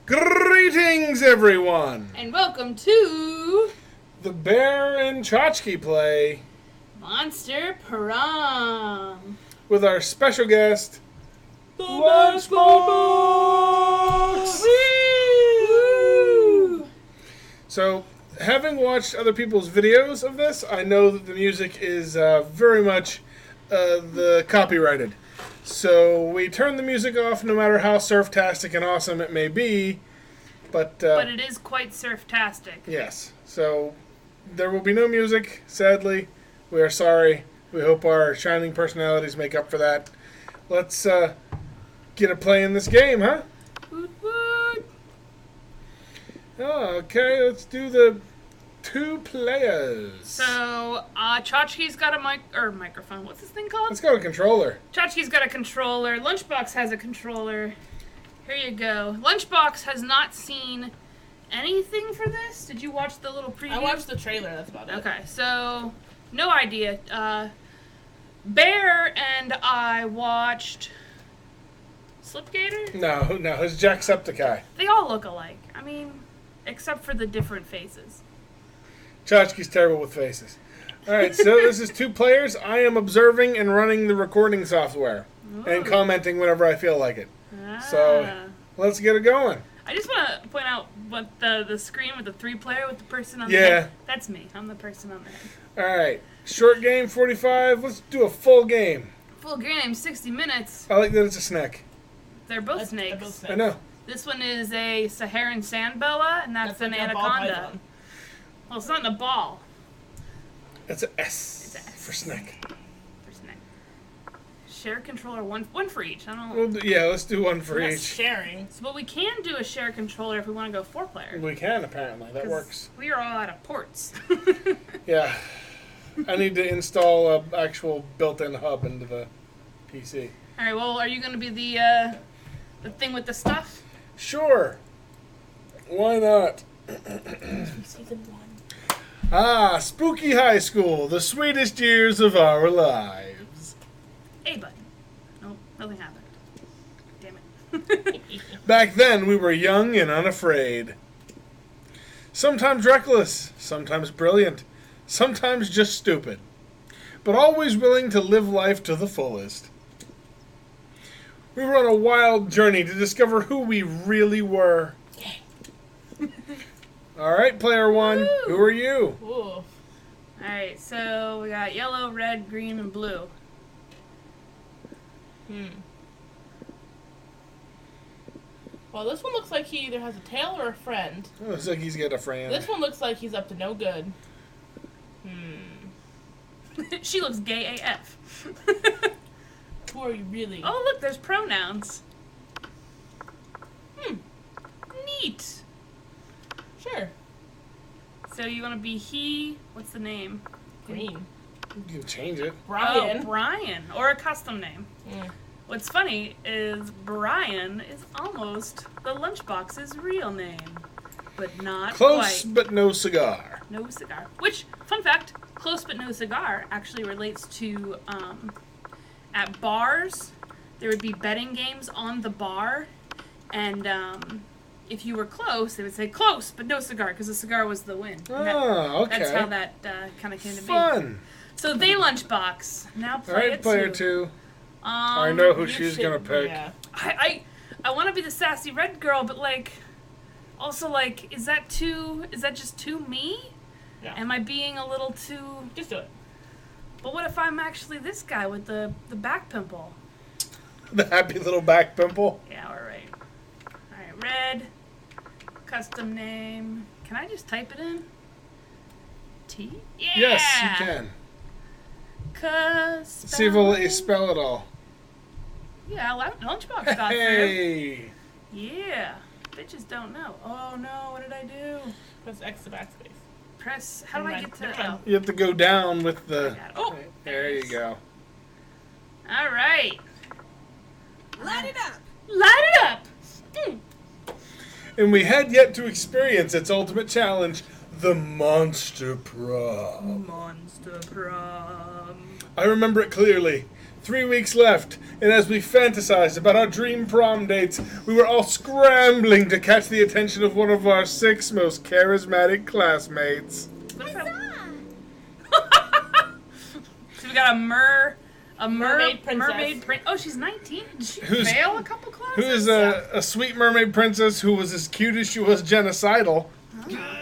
Greetings, everyone! And welcome to The Bear and Tchotchkey play Monster Prom with our special guest, The Lunchbox! Woo! So, having watched other people's videos of this, I know that the music is very much the copyrighted. So we turn the music off no matter how surftastic and awesome it may be. But it is quite surftastic. yes. So there will be no music, sadly. We are sorry. We hope our shining personalities make up for that. Let's get a play in this game, huh? Woot woot. Oh, okay, let's do the 2 players. So, Tchotchkey's got a microphone. What's this thing called? Let's go to controller. Tchotchkey's got a controller. Lunchbox has a controller. Here you go. Lunchbox has not seen anything for this. Did you watch the little preview? I watched the trailer, that's about it. Okay, so no idea. Bear and I watched Slipgator? No, it's Jacksepticeye. They all look alike. I mean, except for the different faces. Tchotchkey's terrible with faces. Alright, so this is 2 players. I am observing and running the recording software. And Ooh. commenting whenever I feel like it. Ah. So, let's get it going. I just want to point out what the screen with the 3-player with the person on the Yeah. head. That's me. I'm the person on the head. Alright, short game, 45. Let's do a full game. Full game, 60 minutes. I like that it's a snake. They're both They're snakes. both snakes. I know. This one is a Saharan sand boa, and that's an like a ball anaconda. python. Well, it's not in a ball. That's an S. It's a S. For snake. For snake. Share controller, one for each. I don't know. Well, let's do one for That's each. sharing. So, but we can do a share controller if we want to go 4-player. We can, apparently. That 'Cause works. We are all out of ports. Yeah. I need to install an actual built-in hub into the PC. All right. Well, are you going to be the thing with the stuff? Sure. Why not? Season 1. Spooky high school, the sweetest years of our lives. A button. Nope, nothing happened. Damn it. Back then, we were young and unafraid. Sometimes reckless, sometimes brilliant, sometimes just stupid. But always willing to live life to the fullest. We were on a wild journey to discover who we really were. All right, player 1, Woo! who are you? Ooh. All right. So we got yellow, red, green, and blue. Well, this one looks like he either has a tail or a friend. Oh, looks like he's got a friend. This one looks like he's up to no good. She looks gay AF. Who are you really? Oh, look, there's pronouns. Neat. Sure. So you want to be he? What's the name? Green. You can change it. Brian. Oh, Brian, or a custom name. Mm. What's funny is Brian is almost the Lunchbox's real name, but not Close, quite. but no cigar. No cigar. Which, fun fact, close but no cigar actually relates to at bars, there would be betting games on the bar, and if you were close, they would say close but no cigar because the cigar was the win. And Okay. That's how that kind of came to be. Fun. So they Lunchbox. Now play All right, it player too. 2. I know who You she's should- gonna pick. Yeah. I want to be the sassy red girl, but also is that just too me? Yeah. Am I being a little too? Just do it. But what if I'm actually this guy with the back pimple? The happy little back pimple. Yeah, all right. All right, red. Custom name. Can I just type it in? T? Yeah. Yes, you can. Cause. See if we'll let you spell it all. Yeah, Lunchbox got through. Hey. Yeah. Bitches don't know. Oh no, what did I do? Press X to backspace. Press. How do I get to? Never mind. Oh, You have to go down with I the... got it. Oh, There it you is. go. All right. Light it up! Light it up. And we had yet to experience its ultimate challenge, the Monster Prom. Monster Prom. I remember it clearly. 3 weeks left, and as we fantasized about our dream prom dates, we were all scrambling to catch the attention of one of our 6 most charismatic classmates. So we got a mermaid princess. Mermaid oh, she's 19. Did she fail a couple classes? Who is a sweet mermaid princess who was as cute as she was genocidal. Oh.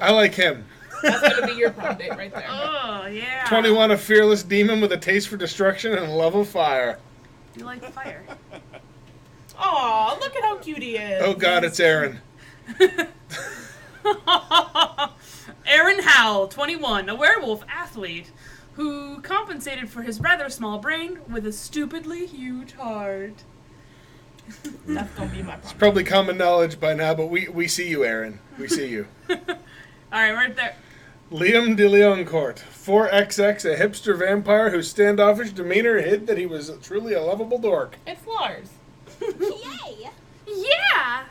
I like him. That's gonna be your prom date right there. Oh, yeah. 21, a fearless demon with a taste for destruction and a love of fire. You like fire. Aw, look at how cute he is. Oh God, it's Aaron. Aaron Howell, 21, a werewolf athlete who compensated for his rather small brain with a stupidly huge heart. That's gonna be my It's prom. probably common knowledge by now, but we see you, Aaron. We see you. Alright, right there. Liam de Leoncourt, 4XX, a hipster vampire whose standoffish demeanor hid that he was truly a lovable dork. It's Lars. Yay! Yeah!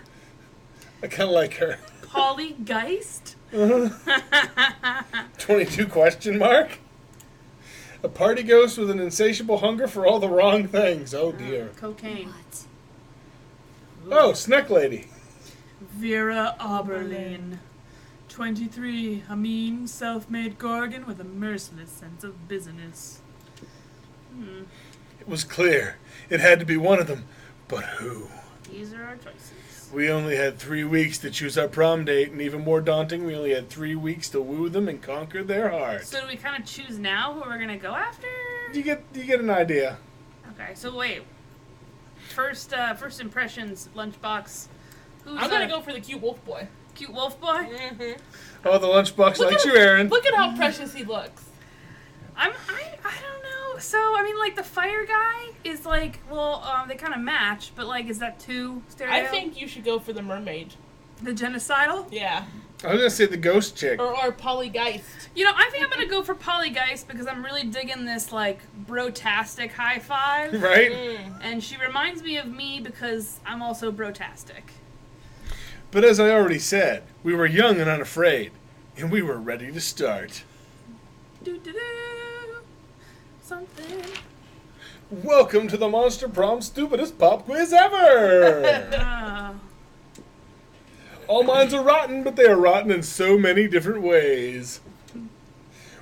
I kind of like her. Polly Geist? 22 question mark? A party ghost with an insatiable hunger for all the wrong things. Oh dear. Cocaine. What? Oh, Snack Lady. Vera Oberlin. 23, a mean, self-made gorgon with a merciless sense of business. It was clear. It had to be one of them. But who? These are our choices. We only had 3 weeks to choose our prom date, and even more daunting, we only had 3 weeks to woo them and conquer their heart. So do we kind of choose now who we're going to go after? You get an idea. Okay, so wait. First impressions, Lunchbox. Who's I'm gonna go for the cute wolf boy. Cute wolf boy? Mm-hmm. Oh, the lunchbox Look likes at you, Aaron. Look at how precious he looks. I don't know. So, I mean, like, the fire guy is like, well, they kind of match, but, like, is that too stereo? I think you should go for the mermaid. The genocidal? Yeah. I was gonna say the ghost chick. Or Polygeist. You know, I think I'm gonna go for Polygeist because I'm really digging this, like, brotastic high five. Right? And she reminds me of me because I'm also brotastic. But as I already said, we were young and unafraid, and we were ready to start. Do-do-do. Something. Welcome to the Monster Prom stupidest pop quiz ever! All minds are rotten, but they are rotten in so many different ways.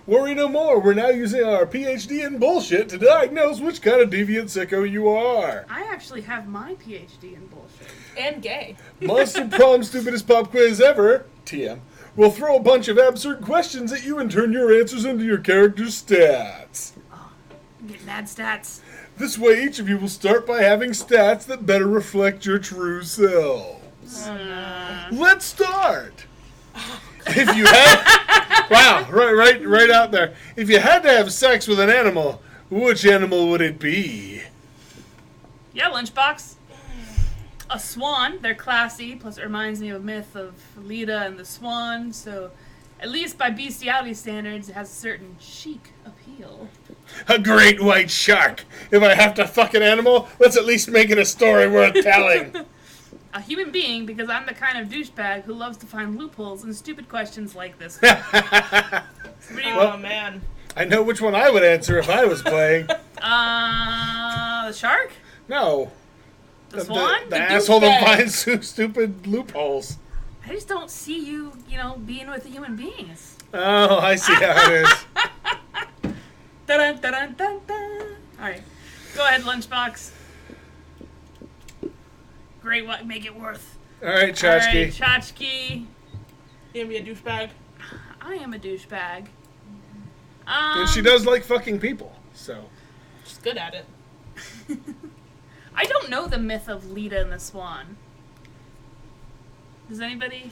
Worry no more, we're now using our PhD in bullshit to diagnose which kind of deviant sicko you are. I actually have my PhD in bullshit. And gay. Monster Prom stupidest pop quiz ever, TM, will throw a bunch of absurd questions at you and turn your answers into your character's stats. I'm getting mad stats. This way each of you will start by having stats that better reflect your true selves. Let's start! If you had... Wow, right out there. If you had to have sex with an animal, which animal would it be? Yeah, Lunchbox. A swan. They're classy. Plus, it reminds me of a myth of Leda and the swan. So, at least by bestiality standards, it has a certain chic appeal. A great white shark. If I have to fuck an animal, let's at least make it a story worth telling. A human being, because I'm the kind of douchebag who loves to find loopholes in stupid questions like this. Oh, man. I know which one I would answer if I was playing. The shark? No. The swan? The The asshole that douchebag. finds stupid loopholes. I just don't see you, being with a human being. Oh, I see how it is. Dun dun dun dun dun. Alright. Go ahead, Lunchbox. Great, what? Make it worth. Alright, Tchotchkey. Alright, Tchotchkey. You gonna be a douchebag? I am a douchebag. And she does like fucking people, so. She's good at it. I don't know the myth of Leda and the Swan. Does anybody?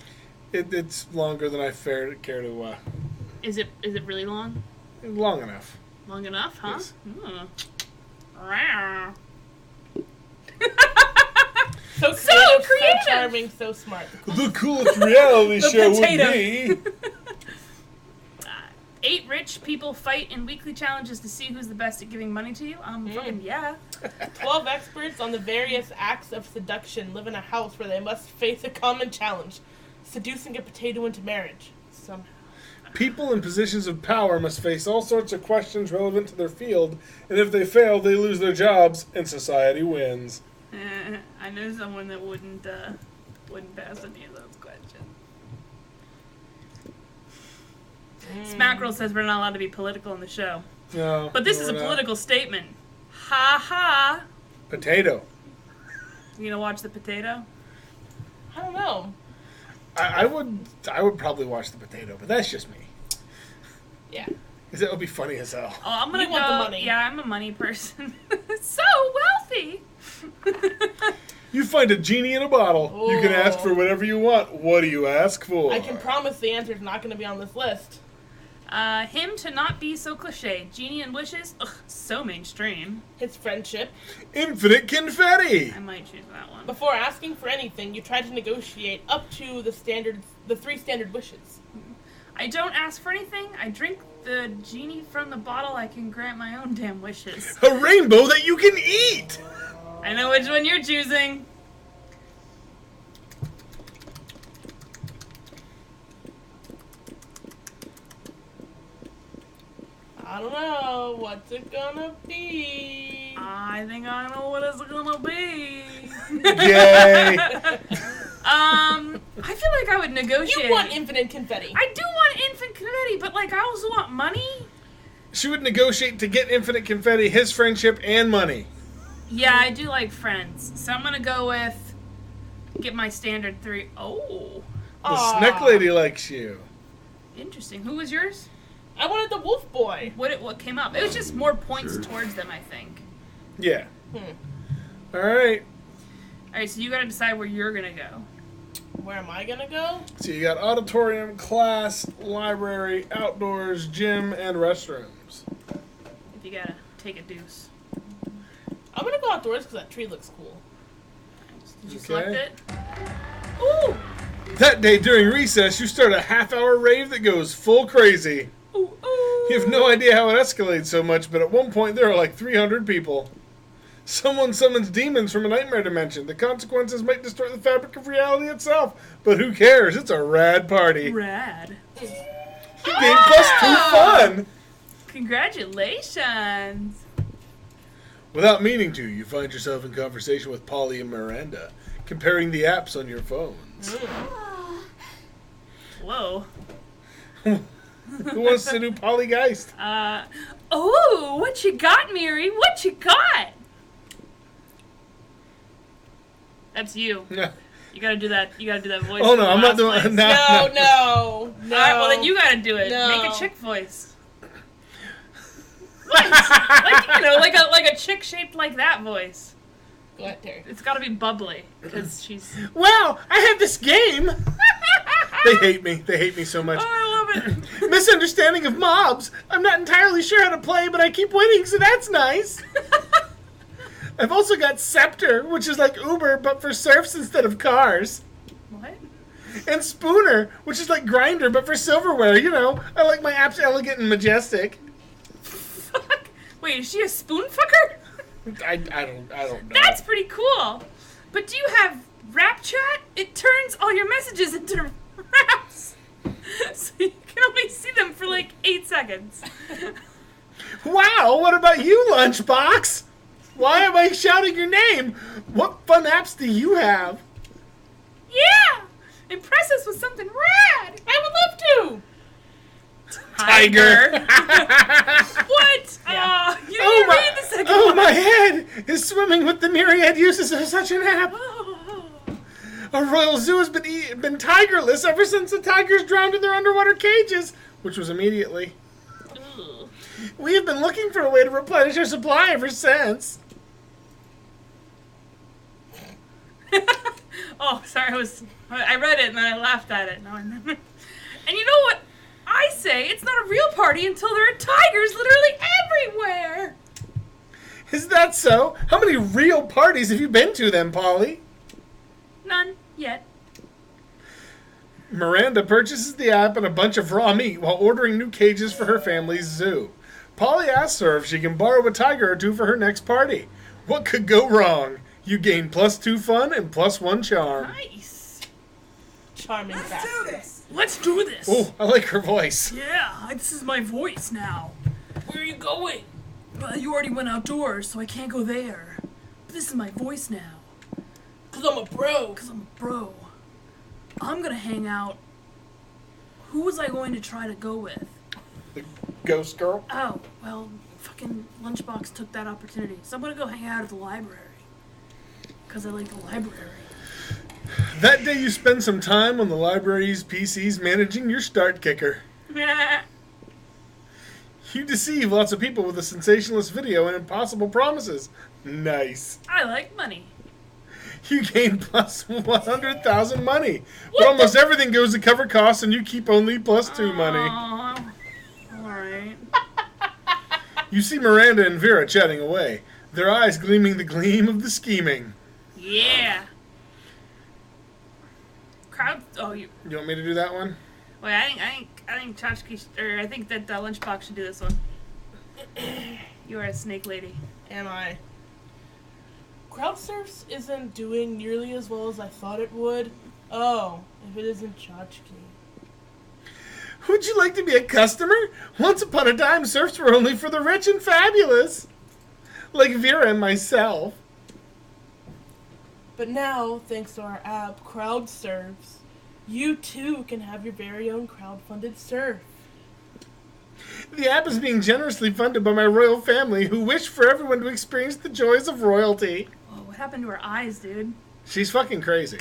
It's longer than I care to, Is it really long? long enough. Long enough, huh? Yes. Rawr. So So creative, creative. so charming, so smart. The coolest reality The show potato. would be... 8 rich people fight in weekly challenges to see who's the best at giving money to you. Fucking yeah. 12 experts on the various acts of seduction live in a house where they must face a common challenge: seducing a potato into marriage. Somehow. People in positions of power must face all sorts of questions relevant to their field, and if they fail, they lose their jobs, and society wins. I know someone that wouldn't pass any of those questions. Smackerel says we're not allowed to be political in the show. No, But this is a we're not. political statement. Ha ha. Potato. You gonna watch the potato? I don't know. I would probably watch the potato, but that's just me. Yeah. Because that would be funny as hell. Oh, I'm gonna You go. want the money. Yeah, I'm a money person. So wealthy. You find a genie in a bottle. You can ask for whatever you want. What do you ask for? I can promise the answer's not going to be on this list. Him to not be so cliche. Genie and wishes. Ugh, so mainstream. His friendship. Infinite confetti. I might choose that one. Before asking for anything, you try to negotiate up to the 3 standard wishes. I don't ask for anything. I drink the genie from the bottle. I can grant my own damn wishes. A rainbow that you can eat. I know which one you're choosing. I don't know. What's it gonna be? I think I know what it's gonna be. Yay. I feel like I would negotiate. You want infinite confetti. I do want infinite confetti, but like I also want money. She would negotiate to get infinite confetti, his friendship, and money. Yeah, I do like friends, so I'm gonna go with get my standard 3. Oh, The snack lady likes you. interesting. Who was yours? I wanted the wolf boy. What came up? It was just more points towards them, I think. Yeah. All right. All right, so you gotta decide where you're gonna go. Where am I gonna go? So you got auditorium, class, library, outdoors, gym, and restrooms. If you gotta take a deuce. I'm gonna go outdoors because that tree looks cool. Did you Okay. select it? Ooh! That day during recess, you start a half-hour rave that goes full crazy. Ooh, ooh! You have no idea how it escalates so much, but at one point there are like 300 people. Someone summons demons from a nightmare dimension. The consequences might destroy the fabric of reality itself, but who cares? It's a rad party. Rad. You gain +2 fun! Congratulations! Without meaning to, you find yourself in conversation with Polly and Miranda, comparing the apps on your phones. Whoa. Who wants to do Polygeist? Oh, what you got, Miri? What you got? That's you. Yeah. You gotta do that. You gotta do that voice. Oh from no, the I'm not last doing place. no. No. All right, well then you gotta do it. No. Make a chick voice. like like a chick shaped like that voice. Go ahead, Terry. It's gotta be bubbly because she's. Well, I have this game. They hate me. They hate me so much. Oh, I love it. Misunderstanding of mobs. I'm not entirely sure how to play, but I keep winning, so that's nice. I've also got Scepter, which is like Uber, but for serfs instead of cars. What? And Spooner, which is like Grinder, but for silverware. You know, I like my apps elegant and majestic. Fuck. Wait, is she a spoon fucker? I don't know. That's pretty cool. But do you have rap chat? It turns all your messages into raps. So you can only see them for like 8 seconds. Wow, what about you, Lunchbox? Why am I shouting your name? What fun apps do you have? Yeah! Impress us with something rad! I would love to. Tiger. What? Yeah. You didn't read the second Oh, one. my head is swimming with the myriad uses of such an app. Oh. Our royal zoo has been tigerless ever since the tigers drowned in their underwater cages, which was immediately. Ugh. We have been looking for a way to replenish our supply ever since. Oh, sorry, I read it and then I laughed at it. Now I remember. And you know what I say? It's not a real party until there are tigers literally everywhere. Is that so? How many real parties have you been to then, Polly? None yet. Miranda purchases the app and a bunch of raw meat while ordering new cages for her family's zoo. Polly asks her if she can borrow a tiger or two for her next party. What could go wrong? You gain +2 fun and +1 charm. Nice. charming Let's bastard. do this. Let's do this. Oh, I like her voice. Yeah, this is my voice now. Where are you going? You already went outdoors, so I can't go there. But this is my voice now. Because I'm a bro. Because I'm a bro. I'm gonna hang out. Who was I going to try to go with? The ghost girl. Oh, well, fucking Lunchbox took that opportunity. So I'm gonna go hang out at the library. Because I like the library. That day you spend some time on the library's PCs managing your start kicker. You deceive lots of people with a sensationalist video and impossible promises. Nice. I like money. You gain plus 100,000 money. But almost everything goes to cover costs and you keep only plus 2 money. Aw. Alright. You see Miranda and Vera chatting away, their eyes gleaming the gleam of the scheming. Yeah. Crowd. Oh, you. You want me to do that one? Wait, I think Tchotchkey, or I think that Lunchbox should do this one. You are a snake lady. Am I? Crowdsurfs isn't doing nearly as well as I thought it would. Oh, if it isn't Tchotchkey. Would you like to be a customer? Once upon a time, surfs were only for the rich and fabulous. Like Vera and myself. But now, thanks to our app, Crowdsurfs, you too can have your very own crowd-funded surf. The app is being generously funded by my royal family who wish for everyone to experience the joys of royalty. Whoa, what happened to her eyes, dude? She's fucking crazy.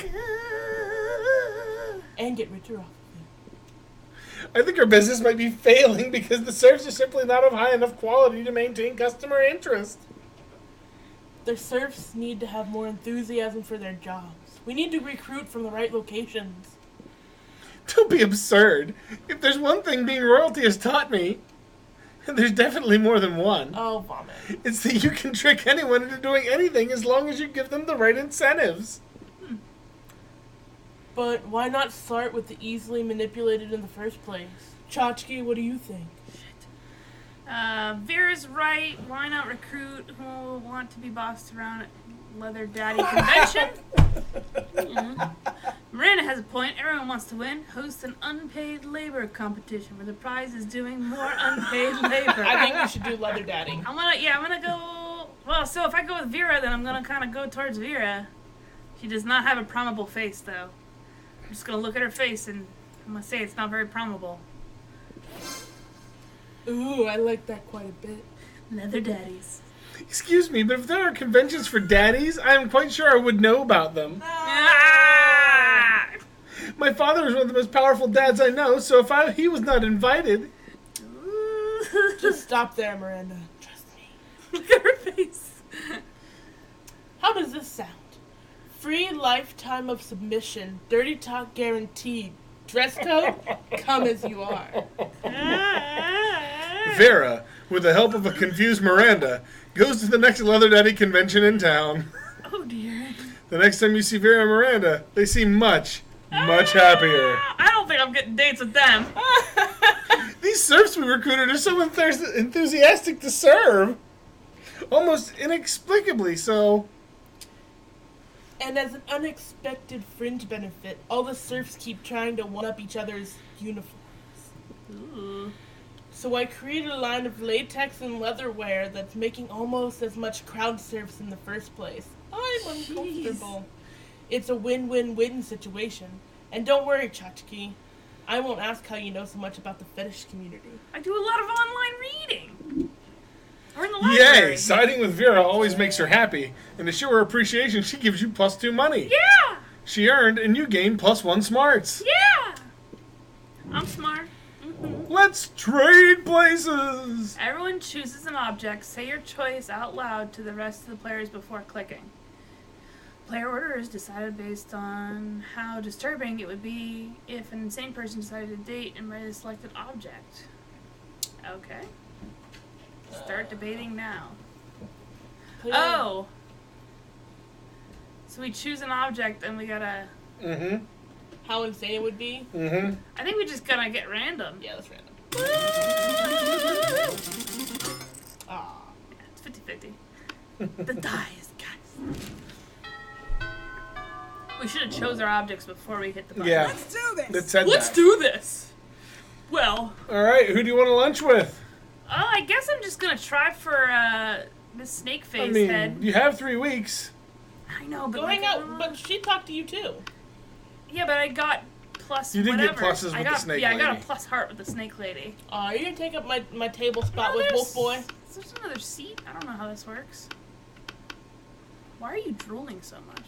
And get richer off of it. I think her business might be failing because the surfs are simply not of high enough quality to maintain customer interest. Their surfs need to have more enthusiasm for their jobs. We need to recruit from the right locations. Don't be absurd. If there's one thing being royalty has taught me, and there's definitely more than one, Oh, vomit. it's that you can trick anyone into doing anything as long as you give them the right incentives. But why not start with the easily manipulated in the first place? Tchotchkey, what do you think? Vera's right. Why not recruit who will want to be bossed around at Leather Daddy Convention? Miranda has a point. Everyone wants to win. Host an unpaid labor competition where the prize is doing more unpaid labor. I think we should do Leather Daddy. I'm gonna go. Well, so if I go with Vera, then I'm gonna kind of go towards Vera. She does not have a promable face, though. I'm just gonna look at her face and I'm gonna say it's not very promable. Ooh, I like that quite a bit. Leather Daddies. Excuse me, but if there are conventions for daddies, I am quite sure I would know about them. Ah! My father is one of the most powerful dads I know, so if he was not invited... Just stop there, Miranda. Trust me. Look at her face. How does this sound? Free lifetime of submission. Dirty talk guaranteed. Dress code? Come as you are. Vera, with the help of a confused Miranda, goes to the next Leather Daddy convention in town. Oh dear. The next time you see Vera and Miranda, they seem much happier. I don't think I'm getting dates with them. These surfs we recruited are so enthusiastic to serve. Almost inexplicably so. And as an unexpected fringe benefit, all the serfs keep trying to one-up each other's uniforms. Ooh. So I created a line of latex and leatherware that's making almost as much crowd surfs in the first place. I'm uncomfortable. It's a win-win-win situation. And don't worry, Tchotchkey. I won't ask how you know so much about the fetish community. I do a lot of online reading. Or in the library. Yay! Siding with Vera always makes her happy, and to show her appreciation, she gives you plus 2 money. Yeah! She earned, and you gain plus 1 smarts. Yeah! I'm smart. Let's trade places! Everyone chooses an object. Say your choice out loud to the rest of the players before clicking. Player order is decided based on how disturbing it would be if an insane person decided to date and read a selected object. Okay. Start debating now. Oh! So we choose an object and we gotta... Mm-hmm. How insane it would be? Mm-hmm. I think we just gotta get random. Yeah, that's random. Aw. Yeah, it's 50-50. The dice, guys. We should have chose our objects before we hit the button. Yeah. Let's do this. That said Let's that. do this. Well, All right, who do you want to lunch with? I guess I'm just gonna try for Miss Snake Face I mean, Head. you have 3 weeks. I know, but Go hang like, out, but she talked to you too. yeah, but I got plus. You did get whatever. pluses I with got, the snake Yeah, I got lady. a plus heart with the Snake Lady. Are you gonna take up my table spot No, with there's- Wolf Boy? There's another seat. I don't know how this works. Why are you drooling so much?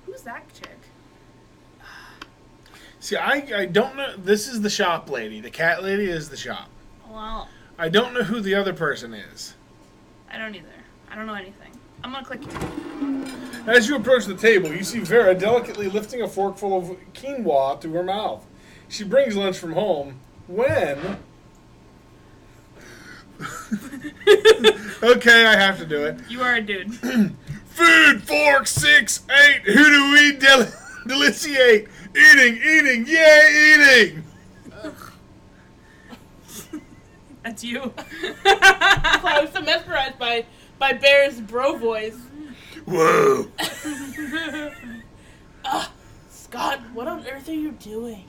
Who's that chick? See, I don't know. This is the shop lady. The cat lady is the shop. Well, I don't know who the other person is. I don't either. I don't know anything. I'm gonna click. As you approach the table, you see Vera delicately lifting a forkful of quinoa to her mouth. She brings lunch from home when... Okay, I have to do it. You are a dude. Food, fork, 6, 8. Who do we deliciate? Eating, yay, eating. That's you. I was so mesmerized by Bear's bro voice. Whoa. Scott, what on earth are you doing?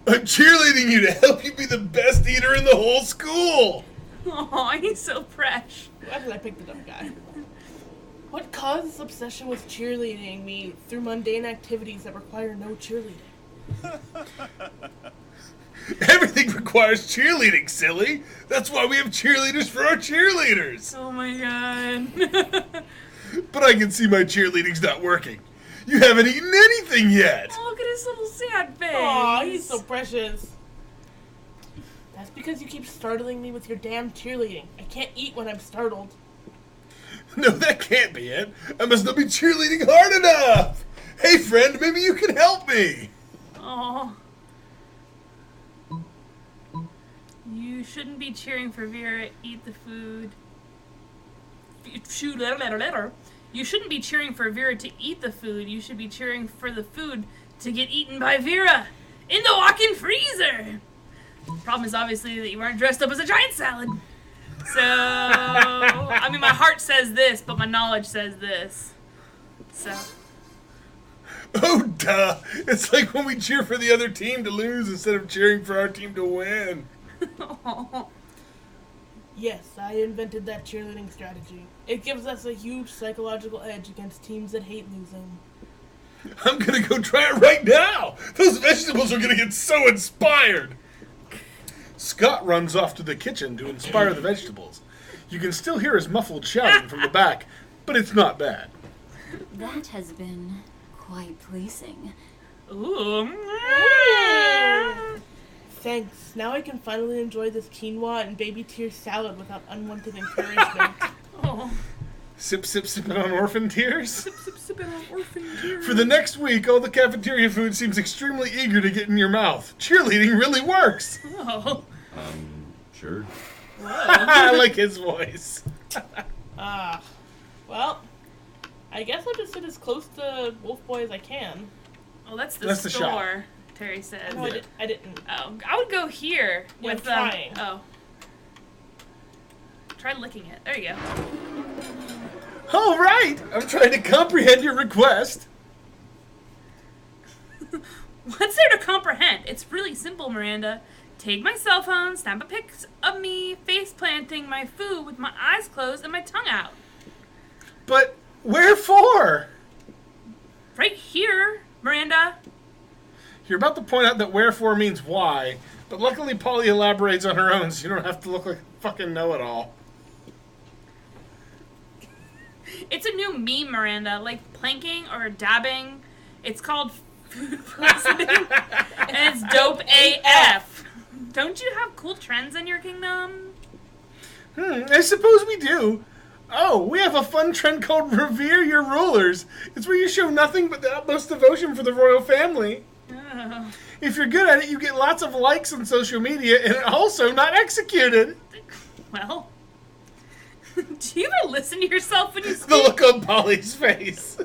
I'm cheerleading you to help you be the best eater in the whole school. Aw, he's so fresh. Why did I pick the dumb guy? What caused this obsession with cheerleading me through mundane activities that require no cheerleading? Everything requires cheerleading, silly. That's why we have cheerleaders for our cheerleaders. Oh my god. But I can see my cheerleading's not working. You haven't eaten anything yet. Oh, look at his little sad face. Aw, he's so precious. That's because you keep startling me with your damn cheerleading. I can't eat when I'm startled. No, that can't be it. I must not be cheerleading hard enough. Hey, friend, maybe you can help me. Oh. You shouldn't be cheering for Vera. Eat the food. You shouldn't be cheering for Vera to eat the food. You should be cheering for the food to get eaten by Vera in the walk-in freezer. Problem is obviously that you weren't dressed up as a giant salad. So, I mean, my heart says this, but my knowledge says this. So. Oh, duh. It's like when we cheer for the other team to lose instead of cheering for our team to win. Yes, I invented that cheerleading strategy. It gives us a huge psychological edge against teams that hate losing. I'm gonna go try it right now. Those vegetables are gonna get so inspired. Scott runs off to the kitchen to inspire the vegetables. You can still hear his muffled shouting from the back, but it's not bad. That has been quite pleasing. Ooh. Thanks. Now I can finally enjoy this quinoa and baby tear salad without unwanted encouragement. Oh. Sip, sipping on orphan tears. Sipping on orphan tears. For the next week, all the cafeteria food seems extremely eager to get in your mouth. Cheerleading really works. Oh. Sure. I like his voice. Well, I guess I'll just sit as close to Wolf Boy as I can. Oh, that's the That's the shop. store, Terry said. No, I didn't. Oh, I would go here Yeah, I'm with trying. Oh. Try licking it. There you go. All right, I'm trying to comprehend your request. What's there to comprehend? It's really simple, Miranda. Take my cell phone, snap a pic of me face planting my food with my eyes closed and my tongue out. But wherefore? Right here, Miranda. You're about to point out that wherefore means why, but luckily Polly elaborates on her own, so you don't have to look like a fucking know-it-all. It's a new meme, Miranda, like planking or dabbing. It's called food poisoning, and it's dope AF. Don't you have cool trends in your kingdom? I suppose we do. Oh, we have a fun trend called Revere Your Rulers. It's where you show nothing but the utmost devotion for the royal family. Oh. If you're good at it, you get lots of likes on social media and also not executed. Well, do you ever listen to yourself when you The speak? look on Polly's face.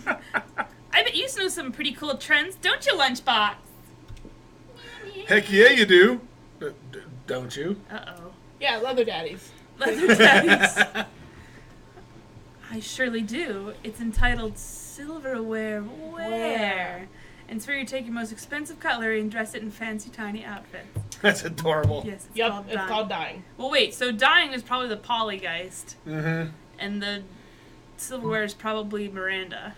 I bet you know some pretty cool trends, don't you, Lunchbox? Heck yeah, you do. Don't you? Uh-oh. Yeah, leather daddies. Leather daddies. I surely do. It's entitled silverware. Where? And it's where you take your most expensive cutlery and dress it in fancy tiny outfits. That's adorable. Yes, it's Yep, called it's dyeing. called dyeing. Well, wait, so dyeing is probably the polygeist, Mm-hmm. and the silverware is probably Miranda.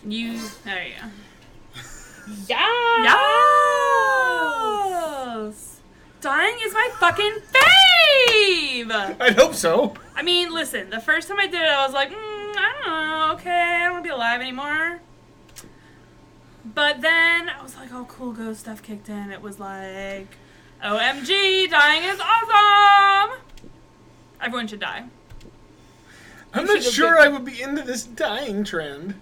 There you go. Yeah. Yes! Dyeing is my fucking fave! I'd hope so. I mean, listen, the first time I did it, I was like, I don't know, okay, I don't want to be alive anymore. But then I was like, oh, cool, ghost stuff kicked in. It was like, OMG, dying is awesome! Everyone should die. I'm not sure I would be into this dying trend.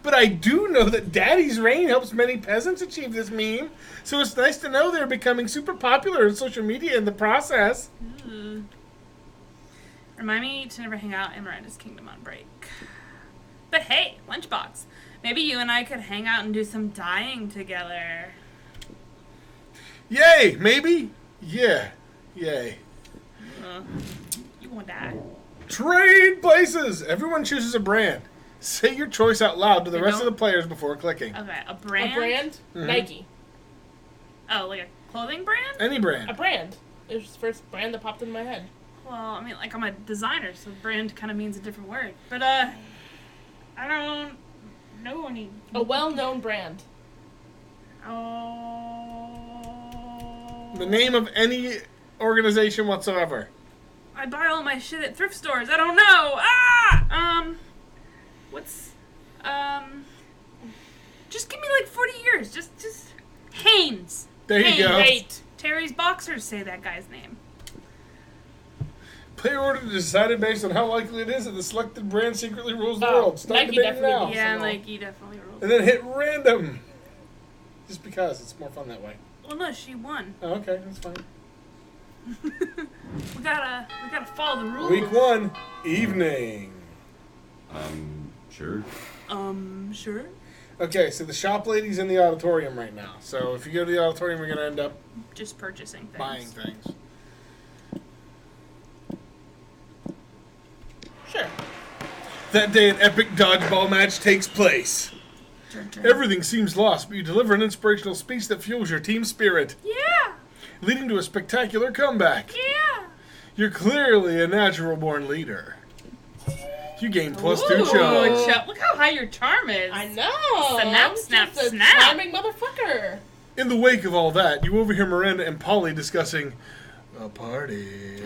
But I do know that Daddy's Rain helps many peasants achieve this meme, so it's nice to know they're becoming super popular on social media in the process. Ooh. Remind me to never hang out in Miranda's Kingdom on break. But hey, Lunchbox, maybe you and I could hang out and do some dyeing together. Yay, maybe? Yeah, yay. You won't die. Trade places! Everyone chooses a brand. Say your choice out loud to the You rest of don't- the players before clicking. Okay, a brand? A brand? Mhm. Nike. Oh, like a clothing brand? Any A brand. brand. It was the first brand that popped in my head. Well, I mean, like, I'm a designer, so brand kind of means a different word. But, I don't know any... A well-known brand. Oh... The name of any organization whatsoever. I buy all my shit at thrift stores. I don't know. What's, just give me like 40 years. Just Hanes. There you Hanes. go. Great. Terry's Boxers say that guy's name. Player order decided based on how likely it is that the selected brand secretly rules the Oh, world. Start Nike debating definitely now. rules. Yeah, no. Nike definitely rules. And then hit random. Just because it's more fun that way. Well, no, she won. Oh, okay, that's fine. we gotta follow the rules. Week 1, evening. Sure. Sure. Okay, so the shop lady's in the auditorium right now. So if you go to the auditorium, you're going to end up Just purchasing things. buying things. Sure. That day, an epic dodgeball match takes place. Turn, turn. Everything seems lost, but you deliver an inspirational speech that fuels your team spirit, Yeah. leading to a spectacular comeback. Yeah. You're clearly a natural-born leader. You gain +2 Ooh, charm. Look how high your charm is. I know. Snap, I'm snap, just a snap. charming motherfucker. In the wake of all that, you overhear Miranda and Polly discussing a party.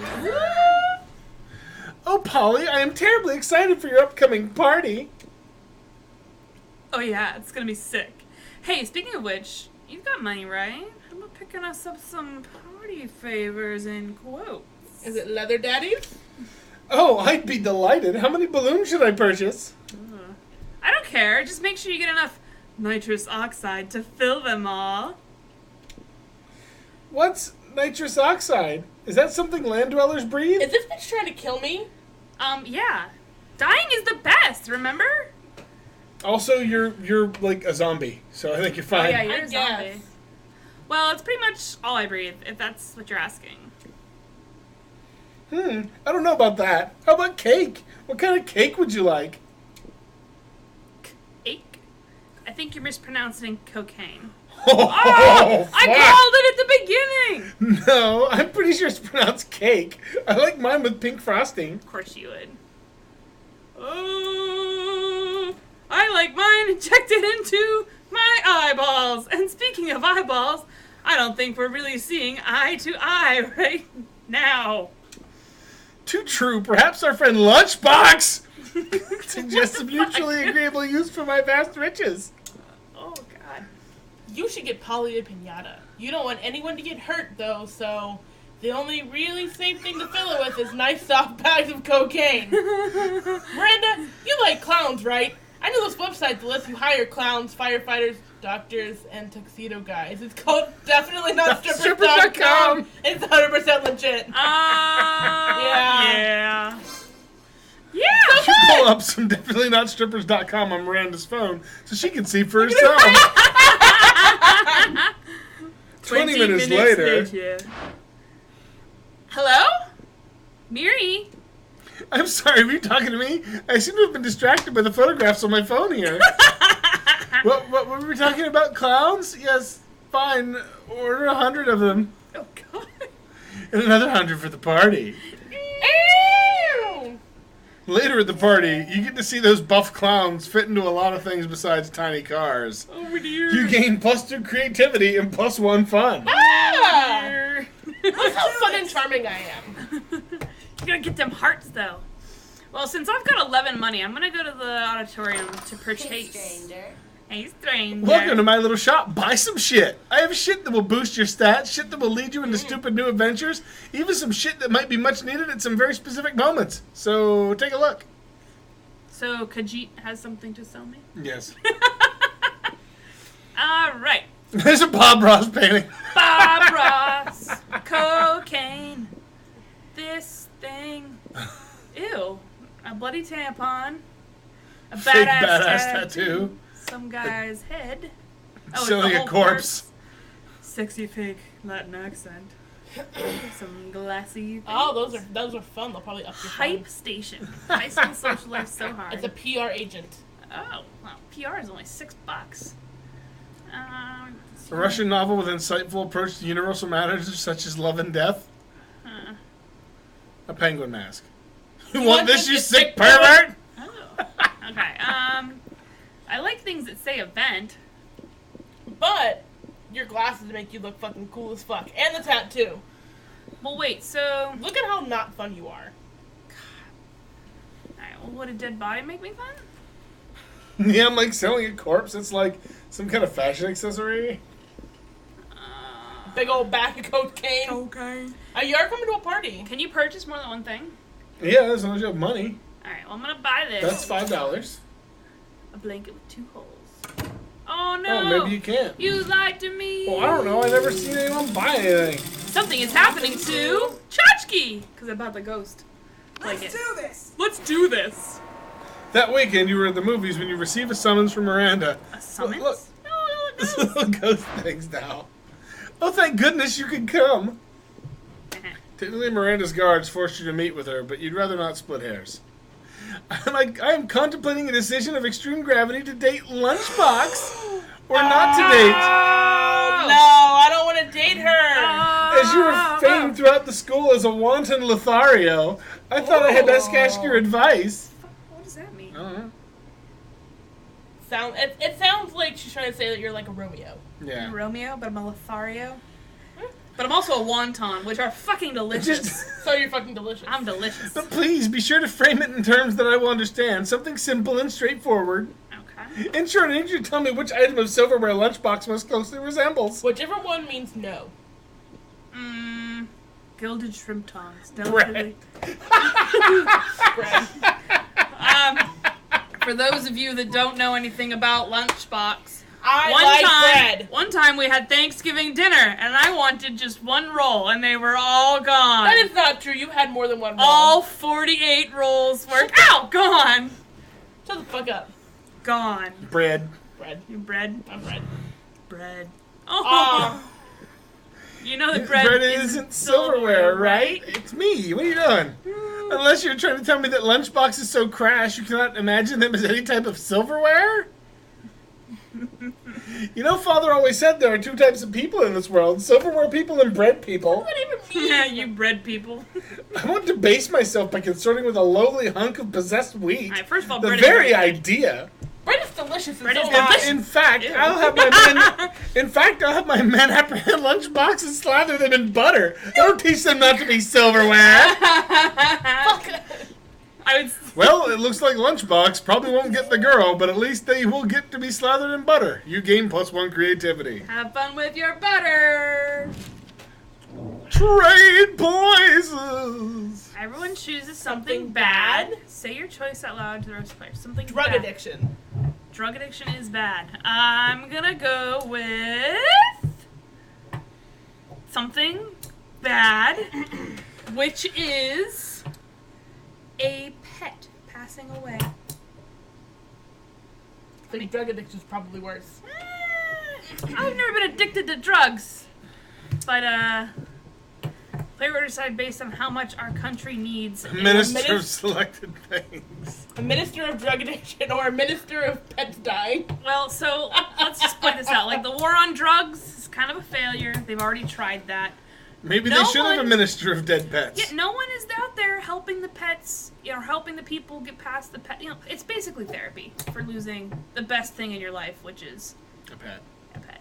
Oh, Polly, I am terribly excited for your upcoming party. Oh yeah, it's gonna be sick. Hey, speaking of which, you've got money, right? How about picking us up some party favors in quotes? Is it leather daddies? Oh, I'd be delighted. How many balloons should I purchase? I don't care. Just make sure you get enough nitrous oxide to fill them all. What's nitrous oxide? Is that something land dwellers breathe? Is this bitch trying to kill me? Yeah. Dying is the best, remember? Also, you're like a zombie, so I think you're Oh fine. yeah, you're I a zombie. guess. Well, it's pretty much all I breathe, if that's what you're asking. I don't know about that. How about cake? What kind of cake would you like? Cake? I think you're mispronouncing cocaine. Oh, I called it at the beginning! No, I'm pretty sure it's pronounced cake. I like mine with pink frosting. Of course you would. Oh, I like mine injected into my eyeballs. And speaking of eyeballs, I don't think we're really seeing eye to eye right now. Too true. Perhaps our friend Lunchbox suggests a mutually agreeable use for my vast riches. Oh, God. You should get Polly a pinata. You don't want anyone to get hurt, though, so the only really safe thing to fill it with is nice soft bags of cocaine. Miranda, you like clowns, right? I know those websites that let you hire clowns, firefighters, doctors, and tuxedo guys. It's called definitely not strippers.com. It's 100% legit. Yeah. Yeah. You pull up some definitely not strippers.com on Miranda's phone so she can see for herself. 20 minutes later. Hello? Miri? I'm sorry, were you talking to me? I seem to have been distracted by the photographs on my phone here. What were we talking about? Clowns? Yes, fine. Order 100 of them. Oh, God. And another 100 for the party. Ew! Later at the party, you get to see those buff clowns fit into a lot of things besides tiny cars. Oh, dear. You gain +2 creativity and +1 fun. Ah! Look how fun and charming I am. You gotta get them hearts, though. Well, since I've got 11 money, I'm gonna go to the auditorium to purchase. Stranger. Hey, stranger. Welcome to my little shop. Buy some shit. I have shit that will boost your stats, shit that will lead you into stupid new adventures, even some shit that might be much needed at some very specific moments. So take a look. So, Khajiit has something to sell me? Yes. Alright. There's a Bob Ross painting. Bob Ross. Cocaine. This thing. Ew. A bloody tampon. A Fake badass, badass tattoo. Some guy's head. Oh, Selling it's the a whole corpse. Sexy fake Latin accent. Some glassy things. Oh, those are fun. They'll probably up your Hype fun. station. High school social life so hard. It's a PR agent. Oh, well, PR is only $6. A Russian novel with insightful approach to universal matters such as love and death. A penguin mask. You want this, you sick pervert? Oh. Okay. I like things that say event. But your glasses make you look fucking cool as fuck. And the tattoo. Well, wait, so... Look at how not fun you are. Alright, well, would a dead body make me fun? Yeah, I'm like selling a corpse. It's like some kind of fashion accessory. Big old bag of cocaine. Okay. You are coming to a party. Can you purchase more than one thing? Yeah, as long as you have money. Alright, well, I'm gonna buy this. That's $5. A blanket with 2 holes. Oh, no! Oh, maybe you can't. You lied to me! Well, I don't know. I never seen anyone buy anything. Something is happening to Tchotchkey! Because I bought the ghost. Let's do this. Let's do this! That weekend, you were at the movies when you received a summons from Miranda. A summons? Look. No, This no, little ghost things now. Oh, thank goodness you could come. Technically, Miranda's guards forced you to meet with her, but you'd rather not split hairs. I am contemplating a decision of extreme gravity to date Lunchbox or not to date. Oh, no, I don't want to date her. As you were famed throughout the school as a wanton Lothario, I thought I had best ask your advice. What does that mean? I don't know. It sounds like she's trying to say that you're like a Romeo. Yeah. I'm Romeo, but I'm a Lothario. But I'm also a wonton, which are fucking delicious. So you're fucking delicious. I'm delicious. But please, be sure to frame it in terms that I will understand. Something simple and straightforward. Okay. In short, I need you to tell me which item of silverware Lunchbox most closely resembles. Whichever one means no. Gilded shrimp tongs. Bread. Bread. For those of you that don't know anything about Lunchbox, One One time we had Thanksgiving dinner, and I wanted just one roll, and they were all gone. That is not true. You had more than one roll. All 48 rolls were gone. Shut the fuck up. Gone. Bread. Bread. You bread? I'm bread. Bread. Oh. You know that bread isn't silverware, right? It's me. What are you doing? Unless you're trying to tell me that Lunchbox is so crass you cannot imagine them as any type of silverware? You know, Father always said there are 2 types of people in this world, silverware people and bread people. What even mean? Yeah, you bread people. I won't debase myself by consorting with a lowly hunk of possessed wheat. Alright, first of all, The bread very is idea. Bread is delicious. Bread and is so am I. delicious. In fact, Ew. I'll have my men apprehend lunchboxes and slather them in butter. Don't teach them not to be silverware. Well, it looks like Lunchbox probably won't get the girl, but at least they will get to be slathered in butter. You gain +1 creativity. Have fun with your butter. Trade places. Everyone chooses something Something bad. bad. Say your choice out loud to the rest of the players. Something Drug bad. addiction. Drug addiction is bad. I'm gonna go with something bad, which is a pet passing away. I think drug addiction is probably worse. I've never been addicted to drugs, but Player will decide based on how much our country needs. Minister of selected things. A minister of drug addiction or a minister of pets dying. Well, so let's just point this out. Like, the war on drugs is kind of a failure. They've already tried that. Maybe No they should have a one- minister of dead pets. Yeah, no one is out there helping the pets, helping the people get past the pet. It's basically therapy for losing the best thing in your life, which is A pet. a pet.